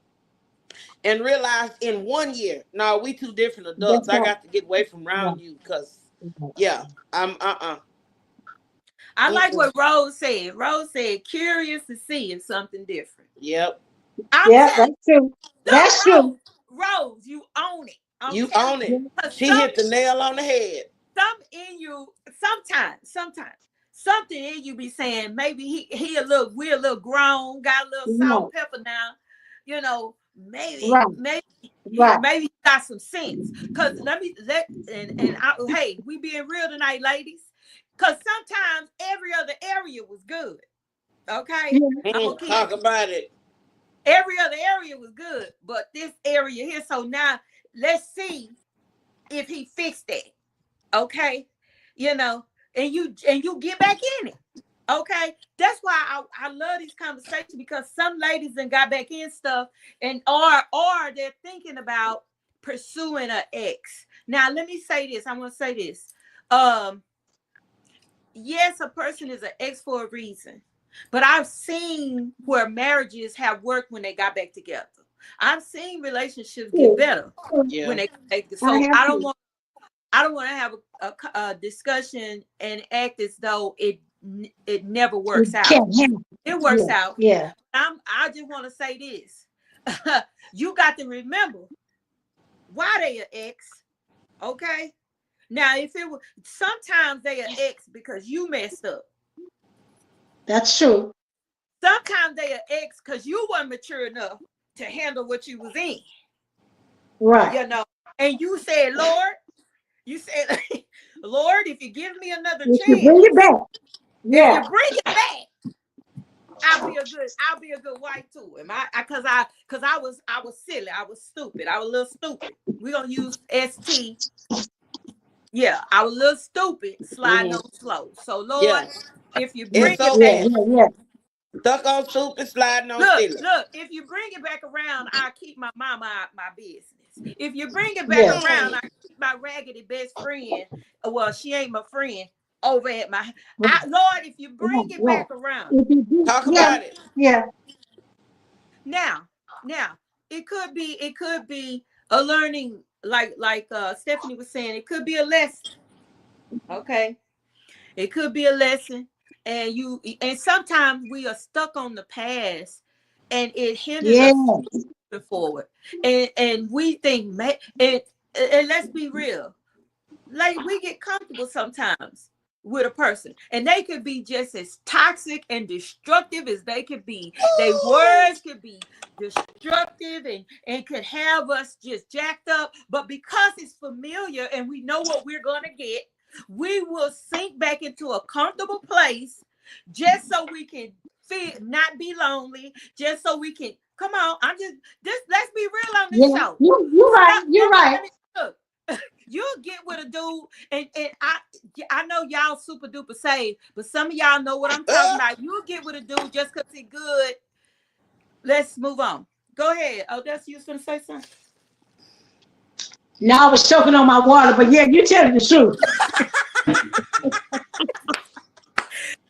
and realized in 1 year, no, we two different adults. I got to get away from around you because, yeah, I'm I like what Rose said. Rose said, curious to see if something different. Yep. I'm Yeah, telling that's true. you, That's true. Rose, you own it. I'm You telling own you. it. 'Cause She hit the nail on the head. some in you, sometimes, something in you be saying, maybe we're a little grown, got a little salt and pepper now, maybe, Right. maybe, Right. maybe you got some sense. Cause hey, we being real tonight, ladies. Cause sometimes every other area was good. Okay, I'm gonna keep Talk about it. every other area was good, but this area here. So now let's see if he fixed that. Okay, and you get back in it. Okay, that's why I love these conversations because some ladies then got back in stuff and or they're thinking about pursuing an ex. Now let me say this. I want to say this. Yes, a person is an ex for a reason, but I've seen where marriages have worked when they got back together. I've seen relationships get better when they got back together. So I don't want to have a discussion and act as though it never works out. It works out. Yeah. I just want to say this. You got to remember why they are ex. Okay. Now, if it was sometimes they are ex because you messed up. That's true. Sometimes they are ex because you weren't mature enough to handle what you was in. Right. And you said, Lord, Lord, if you give me another If chance, you bring it back. Yeah. if you bring it back, I'll be a good wife to him. Because I was silly. I was stupid. I was a little stupid. We're gonna use ST. Yeah, I was a little stupid, sliding on slow. So Lord, if you bring it back, Stuck on stupid, sliding on silly. Look, if you bring it back around, I keep my mama out my business. If you bring it back around, I keep my raggedy best friend. Well, she ain't my friend over at my Lord, if you bring it back around. Talk about it. Yeah. Now, Now, it could be a learning, like Stephanie was saying, it could be a lesson. Okay. It could be a lesson. And sometimes we are stuck on the past and it hinders Yeah. us from moving forward. And we think, man, and let's be real, like we get comfortable sometimes with a person and they could be just as toxic and destructive as they could be. Their words could be destructive and could have us just jacked up, but because it's familiar and we know what we're going to get, we will sink back into a comfortable place just so we can feel not be lonely, just so we can come on. I'm just this let's be real on this Yeah. show. You're right. You're right. Look, you'll get with a dude, and I know y'all super duper saved, but some of y'all know what I'm talking about. You'll get with a dude just because he's good. Let's move on. Go ahead. Oh, that's you was gonna say something. Now I was choking on my water, but yeah, you telling the truth.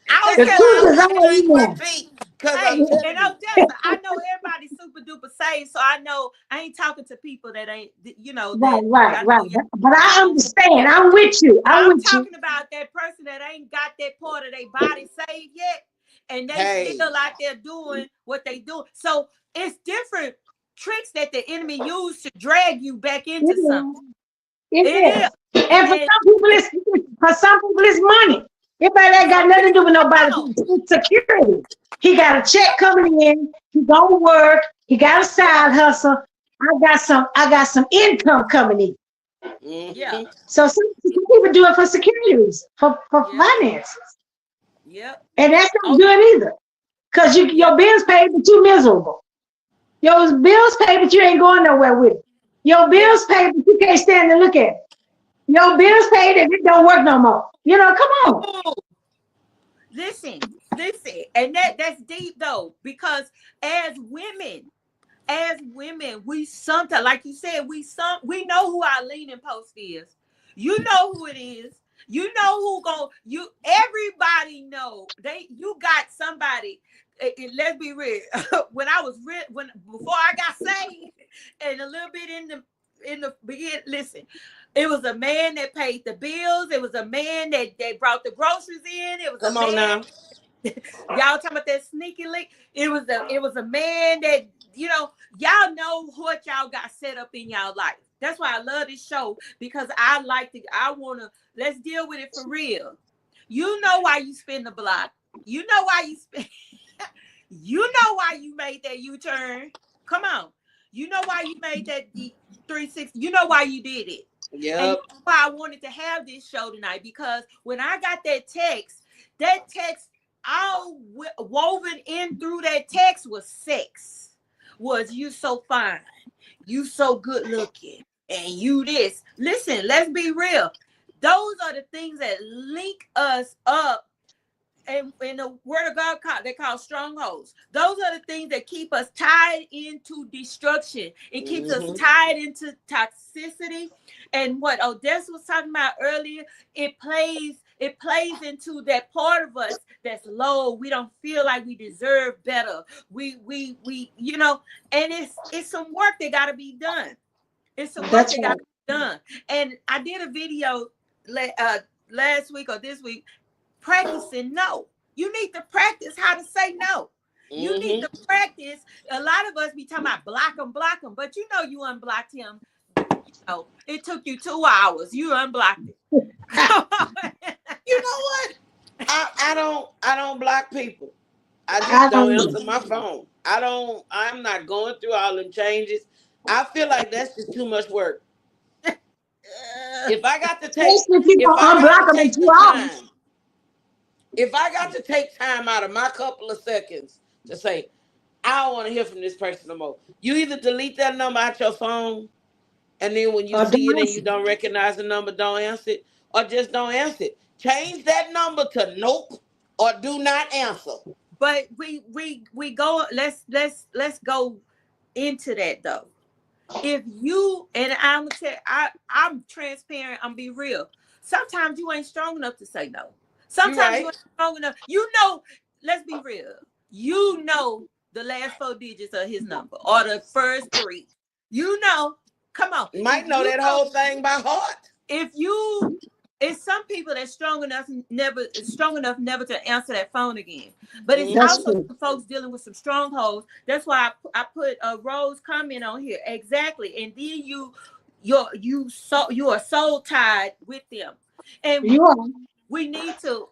I The was That's truth why is I'm all saying in drink there. my tea. Cause hey, I'm telling and you. Odessa, I know everybody's super duper saved, so I know I ain't talking to people that ain't, Right, that right, I right. know y'all But I know. understand. I'm with you. I'm I'm with you. talking about that person that ain't got that part of their body saved yet, and they Hey, still out there doing what they do. So it's different tricks that the enemy use to drag you back It into something. is. It It is, is. And for some people, it's money. It might ain't got some nothing to do people with nobody. don't. It's security. He got a check Yeah, coming in. He gonna work. He got a side hustle. I got some income coming in. yeah, mm-hmm. So some people do it for security reasons, for yeah, finances. yeah. And that's not Oh, good either. Because yeah. your bills paid, but you miserable. Your bills paid, but you ain't going nowhere with it. Your Yeah. bills paid, but you can't stand to look at it. Your Yeah. bills paid and it don't work no more. Come on. Oh, listen, and that's deep though, because as women, we sometimes, like you said, we know who our leaning post is. You know who it is. You know who everybody know you got somebody. Let's be real. When before I got saved, and a little bit in the beginning, listen, it was a man that paid the bills. It was a man that brought the groceries in. It was a Come on man. now. Y'all talking about that sneaky link? It was a man that y'all know what y'all got set up in y'all life. That's why I love this show, because I wanna let's deal with it for real. You know why you spin the block. You know why you spin. You know why you made that U-turn. Come on. You know why you made that 360. You know why you did it. And Yep. that's why I wanted to have this show tonight, because when I got that text all woven in through that text was sex. Was you so fine, you so good looking, and you this. Listen, let's be real. Those are the things that link us up, and in the word of God, they call strongholds. Those are the things that keep us tied into destruction. It keeps us Mm-hmm. tied into toxicity. And what Odessa was talking about earlier, it plays into that part of us that's low. We don't feel like we deserve better. And it's some work that gotta be done. It's some work That's that right. gotta be done. And I did a video last week or this week practicing no. You need to practice how to say no. You need Mm-hmm. to practice. A lot of us be talking about block them, but you unblocked him. It took you 2 hours. You unblocked it. You know what? I don't block people. I just I don't don't know. answer my phone. I'm not going through all them changes. I feel like that's just too much work. If I got to take Especially if you if don't I got unblock to them in take the 2 hours. time, if I got to take time out of my couple of seconds to say, I don't want to hear from this person no more. You either delete that number out your phone, and then when you Or see don't it and you answer. don't recognize the number, don't answer it, or just don't answer it. Change that number to nope or do not answer. But we go. Let's go into that though. If you and I'm gonna tell, I'm transparent. I'm be real. Sometimes you ain't strong enough to say no. You Sometimes you right. ain't strong enough. Let's be real. the last 4 digits of his number or the first 3. You know, come on. You might know that whole thing by heart. If you, it's some people that's strong enough never to answer that phone again. But it's also some folks dealing with some strongholds. That's why I put a Rose comment on here. Exactly. And then you are soul tied with them. And we need to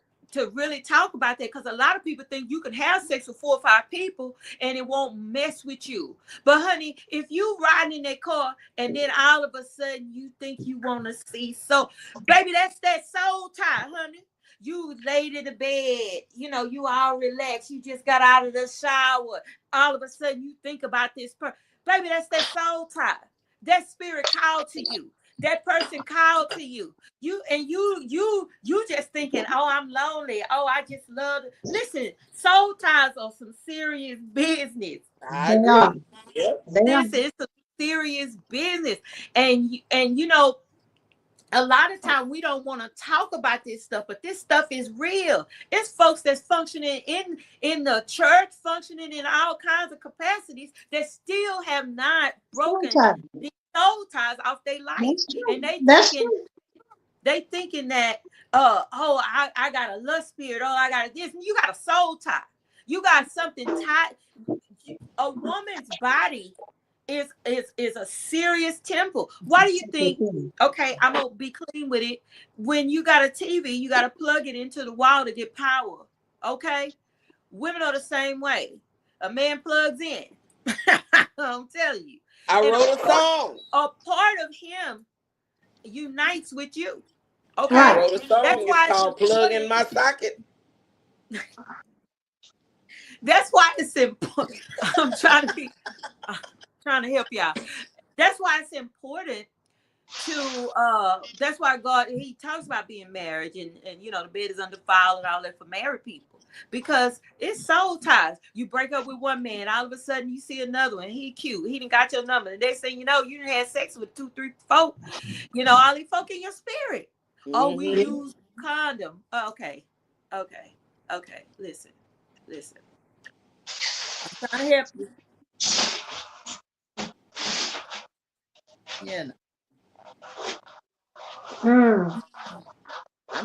really talk about that, because a lot of people think you can have sex with 4 or 5 people and it won't mess with you. But honey, if you riding in that car and then all of a sudden you think you want to see, so baby, that's that soul tie, honey. You laid in the bed, you know, you all relaxed, you just got out of the shower, all of a sudden you think about this person. Baby, that's that soul tie. That spirit called to you. That person called to you. You just thinking, oh, I'm lonely. Oh, I just love it. Listen, soul ties are some serious business. I agree. Yep. Listen, it's some serious business. And you know, a lot of time we don't want to talk about this stuff, but this stuff is real. It's folks that's functioning in the church, functioning in all kinds of capacities that still have not broken the soul ties off their life. And they thinking that I got a lust spirit, oh, I got this. You got a soul tie. You got something tied. A woman's body is a serious temple. Why do you think? Okay, I'm gonna be clean with it. When you got a TV, you got to plug it into the wall to get power. Okay, women are the same way. A man plugs in. I'm telling you. I wrote a song. A part of him unites with you. Okay, I wrote a song. That's why it's called "Plug in My Socket." That's why it's important. I'm trying to help y'all. That's why it's important to that's why God, he talks about being married and you know, the bed is undefiled and all that for married people, because it's soul ties. You break up with one man, all of a sudden you see another one, he cute, he done got your number, the next thing you know, you done had sex with 2, 3, 4, you know, all these folk in your spirit. Oh, we use condom. Okay, listen, I'm trying to help you. Yeah. I'm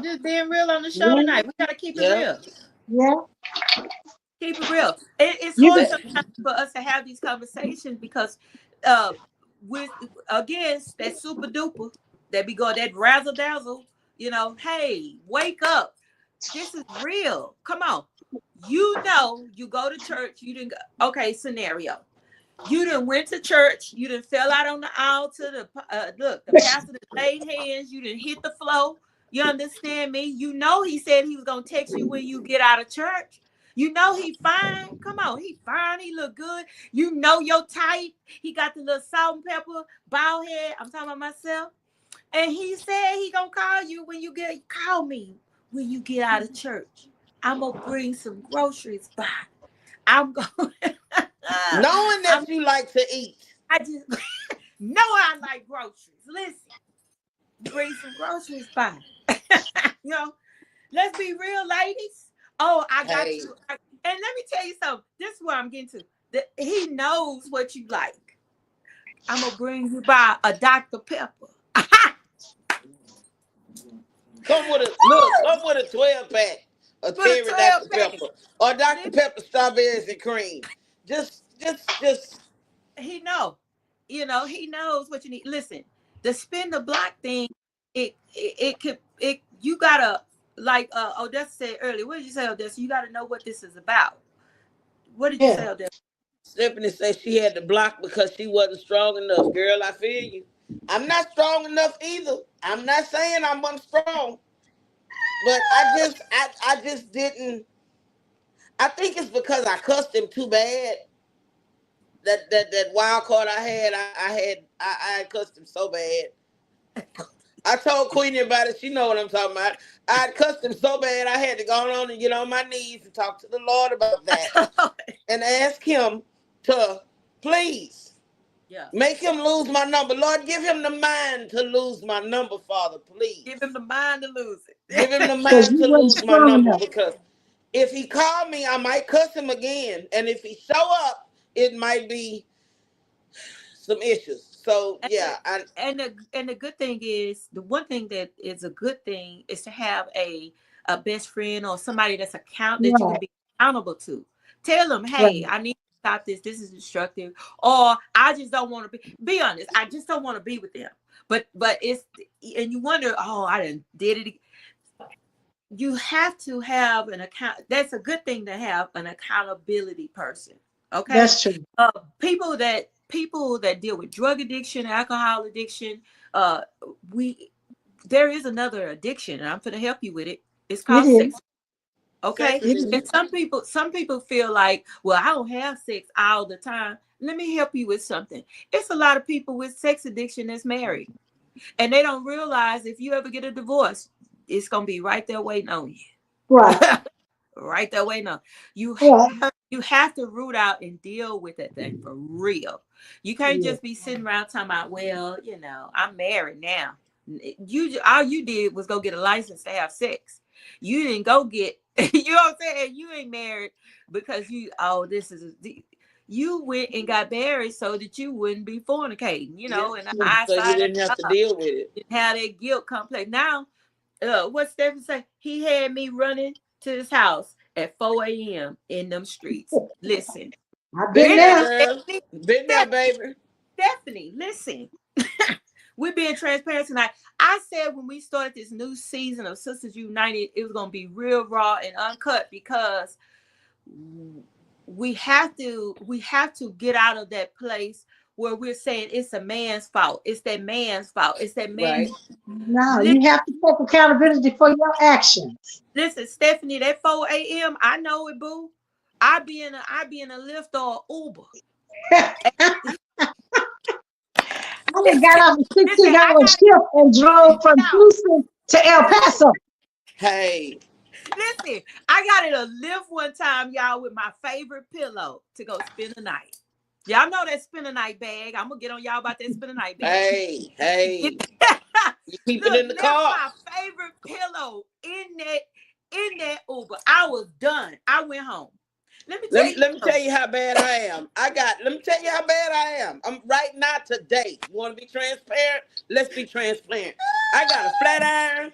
just being real on the show tonight. We gotta keep it real. Yeah. Keep it real. It's hard sometimes for us to have these conversations because with against that super duper that be going, that razzle dazzle, you know, hey, wake up. This is real. Come on. You know, you go to church, you didn't go, okay, scenario. You done went to church, you done fell out on the altar, the pastor done laid hands, you done hit the floor. You understand me? You know he said he was gonna text you when you get out of church. You know he fine. Come on, he fine, he look good. You know your type. He got the little salt and pepper, bald head. I'm talking about myself. And he said he gonna call you when you call me when you get out of church. I'm gonna bring some groceries by. I'm going knowing that you like to eat. I just know I like groceries. Listen, bring some groceries by. You know, let's be real, ladies. Oh, I got you. And let me tell you something. This is what I'm getting to. He knows what you like. I'm gonna bring you by a Dr. Pepper. Come with a 12-pack. A cherry Dr. Pepper. Or Dr. Pepper strawberries and cream. Just he know. You know, he knows what you need. Listen, the spin the block thing, it you gotta, like Odessa said earlier. What did you say, Odessa? You gotta know what this is about. What did you say, Odessa? Stephanie said she had to block because she wasn't strong enough. Girl, I feel you. I'm not strong enough either. I'm not saying I'm unstrong. But I just didn't. I think it's because I cussed him too bad. That wild card I had cussed him so bad. I told Queenie about it. She know what I'm talking about. I had cussed him so bad I had to go on and get on my knees and talk to the Lord about that and ask him to please make him lose my number. Lord, give him the mind to lose my number, Father, please. Give him the mind to lose it. Give him the mind to lose my number because If he called me, I might cuss him again. And if he show up, it might be some issues. So And the, yeah, I and the good thing is, the one thing that is a good thing is to have a best friend or somebody that you can Right, be accountable to. Tell them, right. hey, I need to stop this. This is destructive. Or I just don't want to be honest. I just don't want to be with them. But it's, and you wonder, oh, I didn't did it. You have to have an account. That's a good thing to have an accountability person. Okay. That's true. People that deal with drug addiction, alcohol addiction, uh, we there is another addiction, and I'm going to help you with it. It's It called is. sex. Okay. It And is. some people feel like, well, I don't have sex all the time. Let me help you with something. It's a lot of people with sex addiction that's married, and they don't realize if you ever get a divorce, it's gonna be right there waiting on you. Right, Right there waiting on you. right. You have to root out and deal with that thing for real. You can't Yeah. just be sitting around talking about, well, I'm married now. You all you did was go get a license to have sex. You didn't go get you know what I'm saying? You ain't married because this is you went and got married so that you wouldn't be fornicating, yeah. in the So you eyesight of didn't have to God. deal with it. Didn't have that guilt complex. Now, what Stephen say? He had me running to his house at 4 a.m. in them streets. Listen, I've been Been Brittany, there, there. girl. Been there, baby. Stephanie, listen. We're being transparent tonight. I said when we started this new season of Sisters United, it was going to be real raw and uncut because we have to get out of that place where we're saying it's a man's fault. It's that man's fault. It's that man. Right. No, Listen, you have to take accountability for your actions. listen, Stephanie, that 4 a.m. I know it, boo. I be in a Lyft or Uber. I done got Listen, off a listen, I $60 got shift and drove from y'all. Houston to El Listen, Paso. Hey. listen. I got in a Lyft one time, y'all, with my favorite pillow to go spend the night. Y'all know that spend the night bag. I'm gonna get on y'all about that spend the night bag. Hey. Hey. You keep it Look, in the left car. my favorite pillow in that Uber. I was done. I went home. Let me tell you Let me tell something. you how bad I am. Let me tell you how bad I am. I'm right now today. You want to be transparent? Let's be transparent. I got a flat iron,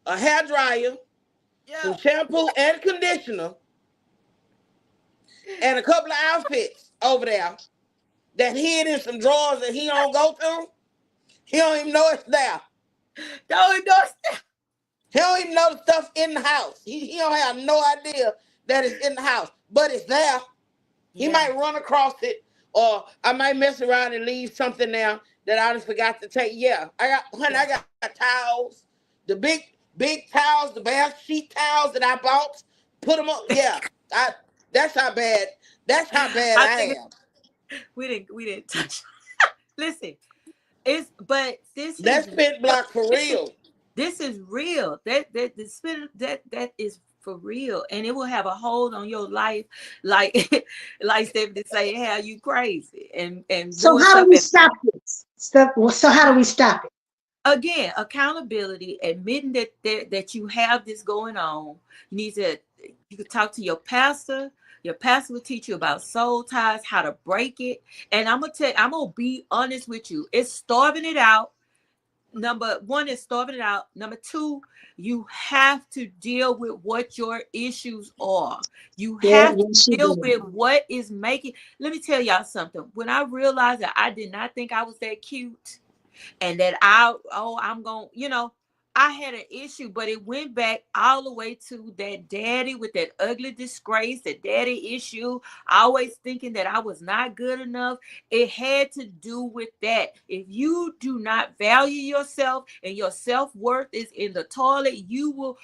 a hair dryer, some Yeah. shampoo and conditioner, and a couple of outfits over there that hid in some drawers that he don't go through. He don't even know it's there. Don't He don't even know the stuff in the house. He don't have no idea that it's in the house, but it's there. He Yeah. might run across it, or I might mess around and leave something there that I just forgot to take. Yeah, I got towels, the big towels, the bath sheet towels that I bought. Put them on. Yeah, I. That's how bad. That's how bad I I think am. we didn't touch. Listen, but this That's is pit real. block for Listen, real. this is real. That the spirit that is for real, and it will have a hold on your life, like like Stephanie say, how you crazy and So doing how do stuff we at stop this? So how do we stop it? again, accountability, admitting that you have this going on. You could talk to your pastor. Your pastor will teach you about soul ties, how to break it. And I'm gonna be honest with you. It's starving it out. Number one is starving it out. Number two, you have to deal with what your issues are. You Yeah, have to yes, you deal do. with what is making. Let me tell y'all something. When I realized that I did not think I was that cute, and that I'm going, I had an issue, but it went back all the way to that daddy with that ugly disgrace, that daddy issue, always thinking that I was not good enough. It had to do with that. If you do not value yourself and your self-worth is in the toilet, you will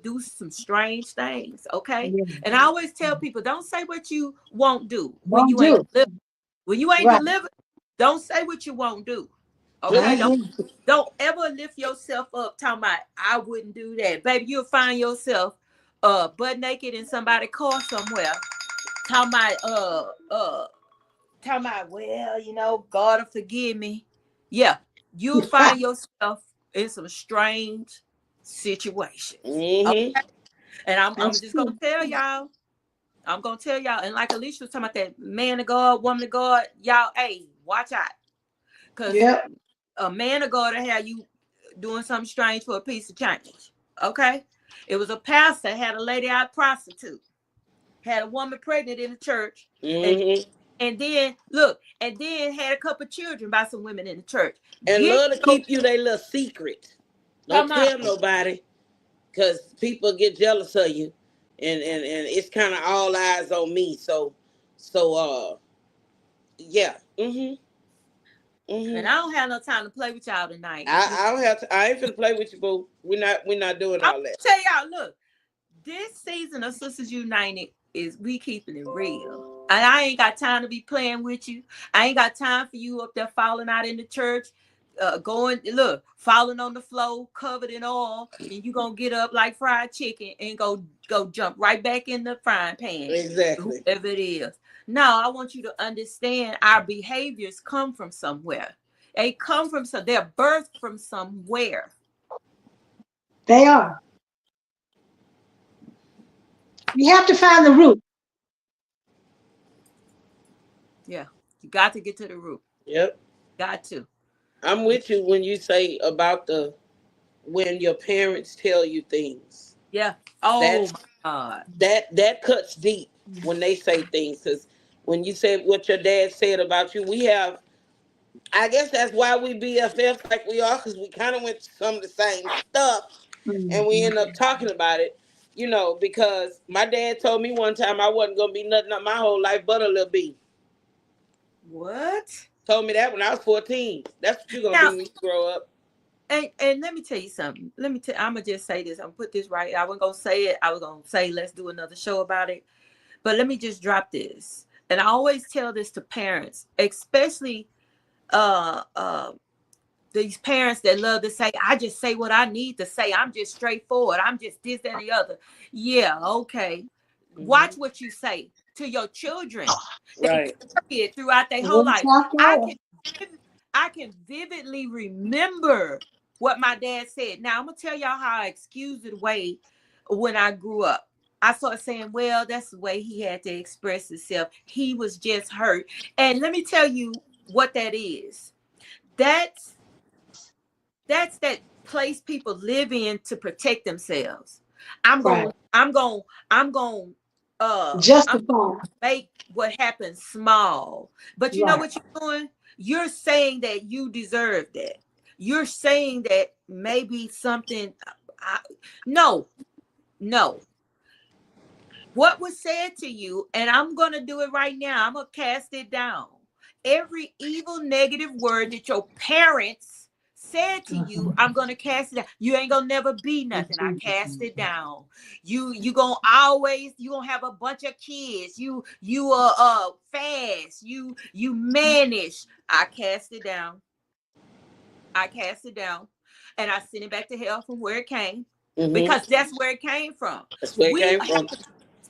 do some strange things. Okay. Yeah. And I always tell people, don't say what you won't do when Won't you ain't do. delivered. When you ain't Right. delivered, don't say what you won't do. Okay, I Please. agree. don't ever lift yourself up talking about I wouldn't do that. Baby, you'll find yourself butt naked in somebody's car somewhere. Talking about well, God will forgive me. Yeah, you'll find yourself in some strange situations. Mm-hmm. Okay. And I'm That's just true. gonna tell y'all. I'm gonna tell y'all. And like Alicia was talking about that man of God, woman of God, y'all, hey, watch out. Cause Yep. a man of God will have you doing something strange for a piece of change. Okay. It was a pastor had a lady out prostitute, had a woman pregnant in the church, Mm-hmm. and then look, and then had a couple of children by some women in the church. And Get love to your keep you their little secret. Don't come on. tell nobody, because people get jealous of you, and it's kind of all eyes on me. So yeah. Mm-hmm. And Mm-hmm. I don't have no time to play with y'all tonight. I don't have to. I ain't finna play with you, boo. We're not doing I'm all that. gonna tell y'all, look, this season of Sisters United is we keeping it real. And I ain't got time to be playing with you. I ain't got time for you up there falling out in the church, falling on the floor, covered in oil, and you gonna get up like fried chicken and go jump right back in the frying pan, Exactly. whoever it is. No, I want you to understand our behaviors come from somewhere. They come from they're birthed from somewhere. They are. We have to find the root. Yeah. You got to get to the root. Yep. Got to. I'm with you when you say about the when your parents tell you things. Yeah. Oh That's my God. that cuts deep when they say things. Because when you said what your dad said about you, we have. I guess that's why we BFFs like we are, because we kind of went through some of the same stuff, and we Mhm. end up talking about it. Because my dad told me one time I wasn't gonna be nothing up my whole life but a little bee. What? Told me that when I was 14. That's what you're gonna be Now, when you grow up. and let me tell you something. I'm gonna just say this. I'm gonna put this right. I wasn't gonna say it. I was gonna say let's do another show about it. But let me just drop this. And I always tell this to parents, especially uh uh these parents that love to say, I just say what I need to say. I'm just straightforward. I'm just this, that, and the other. Yeah, okay. Hmm. Watch what you say to your children. They Right. carry it throughout their whole One life. talk I more. can I can vividly remember what my dad said. Now I'm gonna tell y'all how I excused it away when I grew up. I started saying, well, that's the way he had to express himself. He was just hurt. And let me tell you what that is. That's that place people live in to protect themselves. I'm Right. going, I'm going, I'm going, I'm Justify. make what happened small. But you know Right. what you're doing? You're saying that you deserve that. You're saying that maybe something. I, no, no. What was said to you, and I'm going to do it right now. I'm going to cast it down. Every evil, negative word that your parents said to you, Mhm. I'm going to cast it down. You ain't going to never be In nothing. I Jesus' cast it name. down. You going to always, you going to have a bunch of kids. You are fast. You manage. I cast it down. I cast it down. And I sent it back to hell from where it came. Hmm. Because that's where it came from. That's where it We came from.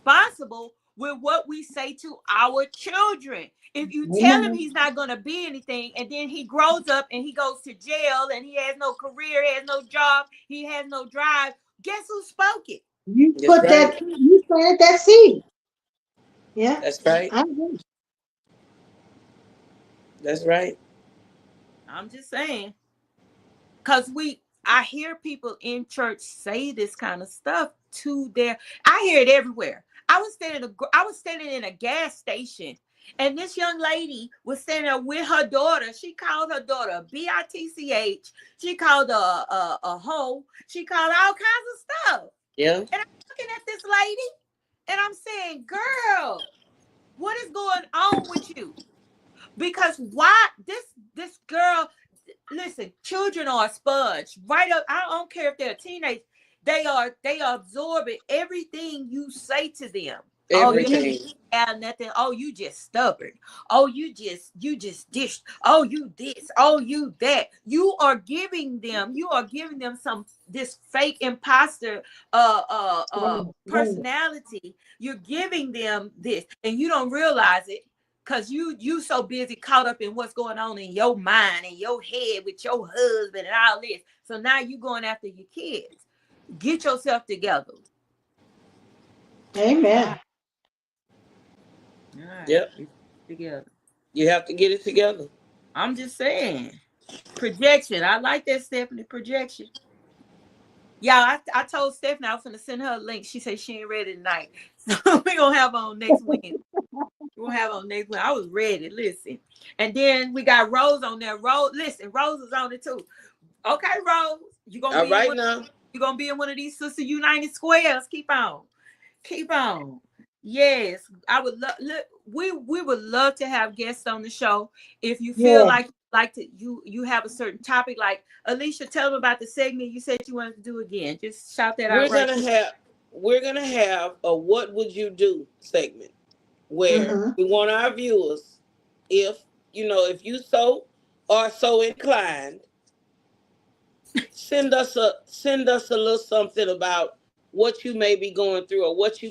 responsible with what we say to our children. If you tell him Amen. he's not going to be anything, and then he grows up and he goes to jail and he has no career, he has no job, he has no drive, guess who spoke it? You That's put right. that, you planted that seed. Yeah. That's right. I agree. That's right. I'm just saying. Because I hear people in church say this kind of stuff to I hear it everywhere. I was standing in a gas station, and this young lady was standing there with her daughter. She called her daughter a bitch. She called her a hoe. She called all kinds of stuff. Yeah. And I'm looking at this lady, and I'm saying, girl, what is going on with you? Because why this girl, listen, children are a sponge. Right up, I don't care if they're a teenage, they absorb it, everything you say to them. Oh, you Everything. have nothing. Oh, you just stubborn. Oh, you just dished. Oh, you this. Oh, you that. You are giving them some this fake imposter Right. Right. personality. You're giving them this, and you don't realize it because you so busy caught up in what's going on in your mind and your head with your husband and all this. So now you going after your kids. Get yourself together. Amen. All right. Yep. Together. You have to get it together. I'm just saying. Projection. I like that, Stephanie. Projection. Yeah, I told Stephanie I was gonna send her a link. She said she ain't ready tonight. So we're gonna have on next Wednesday. We're gonna have on next Wednesday. I was ready. Listen. And then we got Rose on there. Rose, listen, Rose is on it too. Okay, Rose. You gonna All be in right one, now. you gonna be in one of these Sister United squares. Keep on. Keep on. Yes, I would love. We would love to have guests on the show. If you feel Yeah. like to you have a certain topic, like Alicia, tell them about the segment you said you wanted to do again. Just shout that out We're right gonna quick. have we're gonna have a what would you do segment where Mm-hmm. we want our viewers, if if you so are so inclined, send us a little something about what you may be going through or what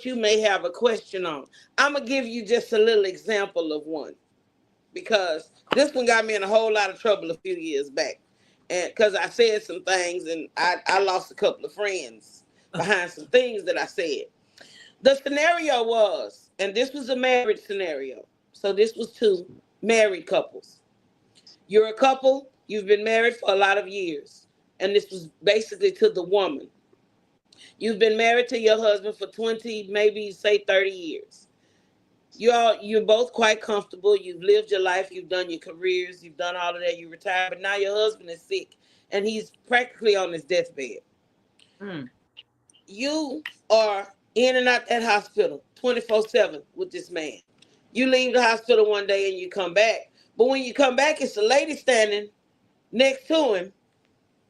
you may have a question on. I'm gonna give you just a little example of one, because this one got me in a whole lot of trouble a few years back, and because I said some things and I lost a couple of friends behind some things that I said. The scenario was, and this was a marriage scenario, so this was two married couples. You're a couple, you've been married for a lot of years, and this was basically to the woman. You've been married to your husband for 20, maybe say 30 years. You're both quite comfortable. You've lived your life, you've done your careers, you've done all of that, you retired, but now your husband is sick and he's practically on his deathbed. Mm. You are in and out that hospital 24/7 with this man. You leave the hospital one day and you come back. But when you come back, it's a lady standing next to him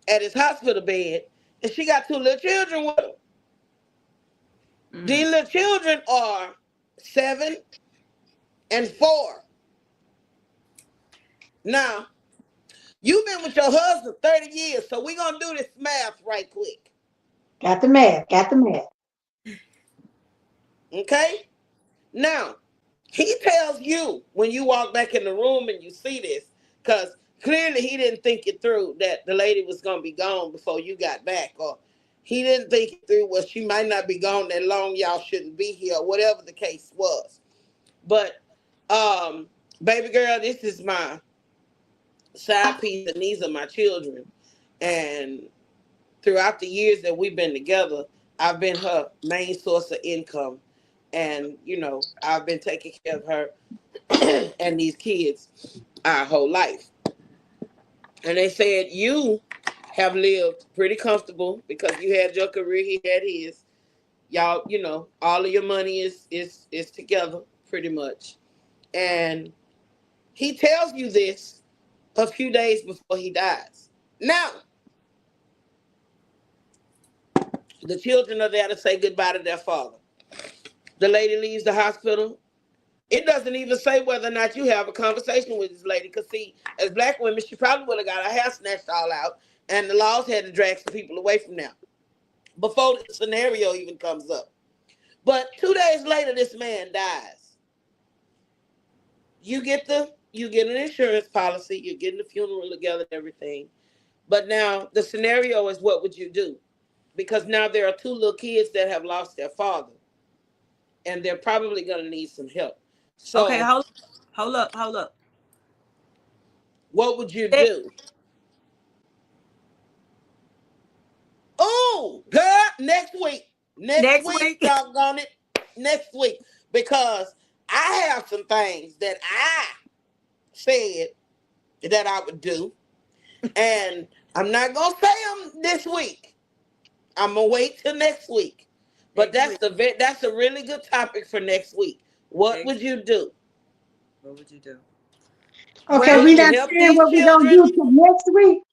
at his hospital bed, and she got two little children with her. Mm. These little children are 7 and 4. Now, you've been with your husband 30 years, so we're going to do this math right quick. Got the math. Got the math. Okay? Now, he tells you when you walk back in the room and you see this, because clearly he didn't think it through that the lady was going to be gone before you got back, or he didn't think it through, well, she might not be gone that long, y'all shouldn't be here, or whatever the case was. But, baby girl, this is my side piece, and these are my children. And throughout the years that we've been together, I've been her main source of income. And, I've been taking care of her and these kids our whole life. And they said, you have lived pretty comfortable because you had your career, he had his. Y'all, all of your money is together pretty much. And he tells you this a few days before he dies. Now, the children are there to say goodbye to their father. The lady leaves the hospital. It doesn't even say whether or not you have a conversation with this lady. Because, see, as black women, she probably would have got her hair snatched all out, and the laws had to drag some people away from them before the scenario even comes up. But 2 days later, this man dies. You get an insurance policy. You're getting the funeral together and everything. But now the scenario is, what would you do? Because now there are two little kids that have lost their father, and they're probably going to need some help. Okay, So, hold up. what would you Eh, do? Oh, girl, next week. Next Next week, week. doggone it. Next week. Because I have some things that I said that I would do. And I'm not going to say them this week. I'm going to wait till next week. But Next that's week. that's a really good topic for next week. What Next would you do? What would you do? Okay, Well, Would we you not help saying these what we gonna children? do till next week.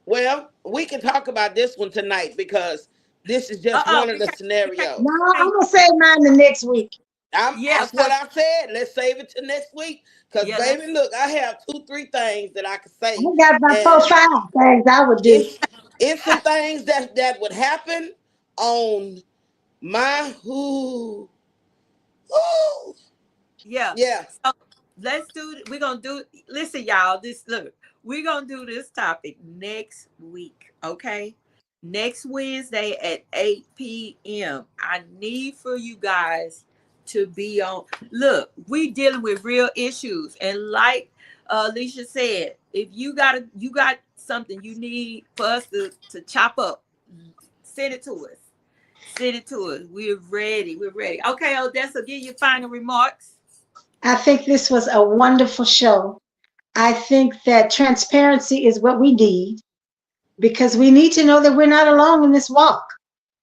Well, we can talk about this one tonight because this is just one of the we can't, No, scenarios. I'm gonna say mine the next week. yeah, That's what because I said. Let's save it to next week. Cause yeah, baby, look, I have 2, 3 things that I could I say, got about four, and five things I would do. it's some things that would happen on my who yeah. yeah. So let's do we're gonna do listen, y'all. This look, we're gonna do this topic next week. Okay. next Wednesday at 8 p.m. I need for you guys to be on. Look, we dealing with real issues, and like Alicia said, if you got something you need for us to chop up, send it to us. Send it to us. We're ready. We're ready. Okay, Odessa, give your final remarks. I think this was a wonderful show. I think that transparency is what we need because we need to know that we're not alone in this walk.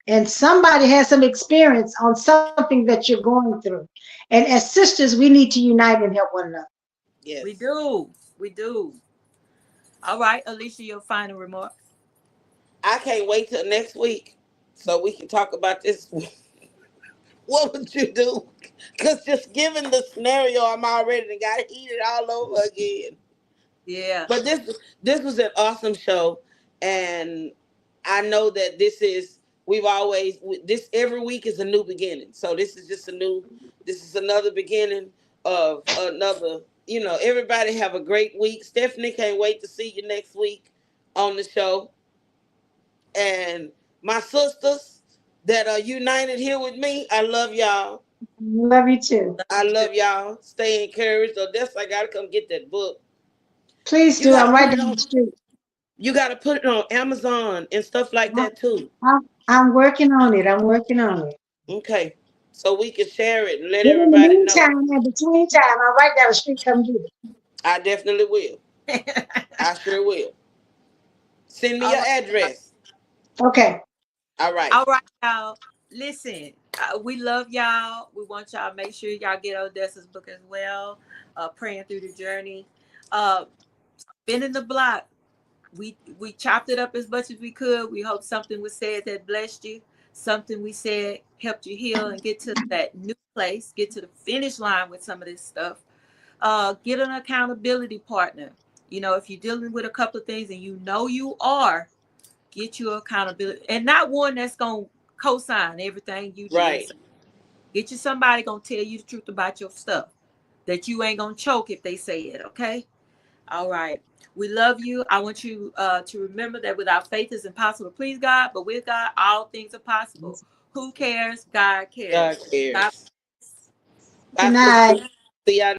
And somebody has some experience on something that you're going through. And as sisters, we need to unite and help one another. We Yes. do. We do. All right, Alicia, your final remarks. I can't wait till next week so we can talk about this. What would you do? Because just given the scenario, I'm already got heated all over again. Yeah. But this was an awesome show, and I know that we've always this every week is a new beginning. So this is just this is another beginning of another. Everybody have a great week. Stephanie can't wait to see you next week on the show, and my sisters that are united here with me, I love y'all. Love you too. I love y'all. Stay encouraged. Odessa, I gotta come get that book. Please You do. gotta I'm put right it down on. the street. You gotta put it on Amazon and stuff like that too. I'm working on it. I'm working on it. Okay, so we can share it and let But in the everybody know. meantime, in between time, I'm right down the street. Come get it. I definitely will. I sure will. Send me All your right. address. Okay. All right. All right, y'all. Listen, we love y'all. We want y'all to make sure y'all get Odessa's book as well. Praying through the journey. Uh, been in the block. We chopped it up as much as we could. We hope something was said that blessed you. Something we said helped you heal and get to that new place, get to the finish line with some of this stuff. Get an accountability partner. If you're dealing with a couple of things and you are, get you accountability, and not one that's gonna co-sign everything you do and Right. say. Get you somebody gonna tell you the truth about your stuff, that you ain't gonna choke if they say it. Okay. All right. We love you. I want you to remember that without faith it's impossible to please God, but with God all things are possible. Who cares? God God cares. God cares. Good Bye, night. sister. See y'all.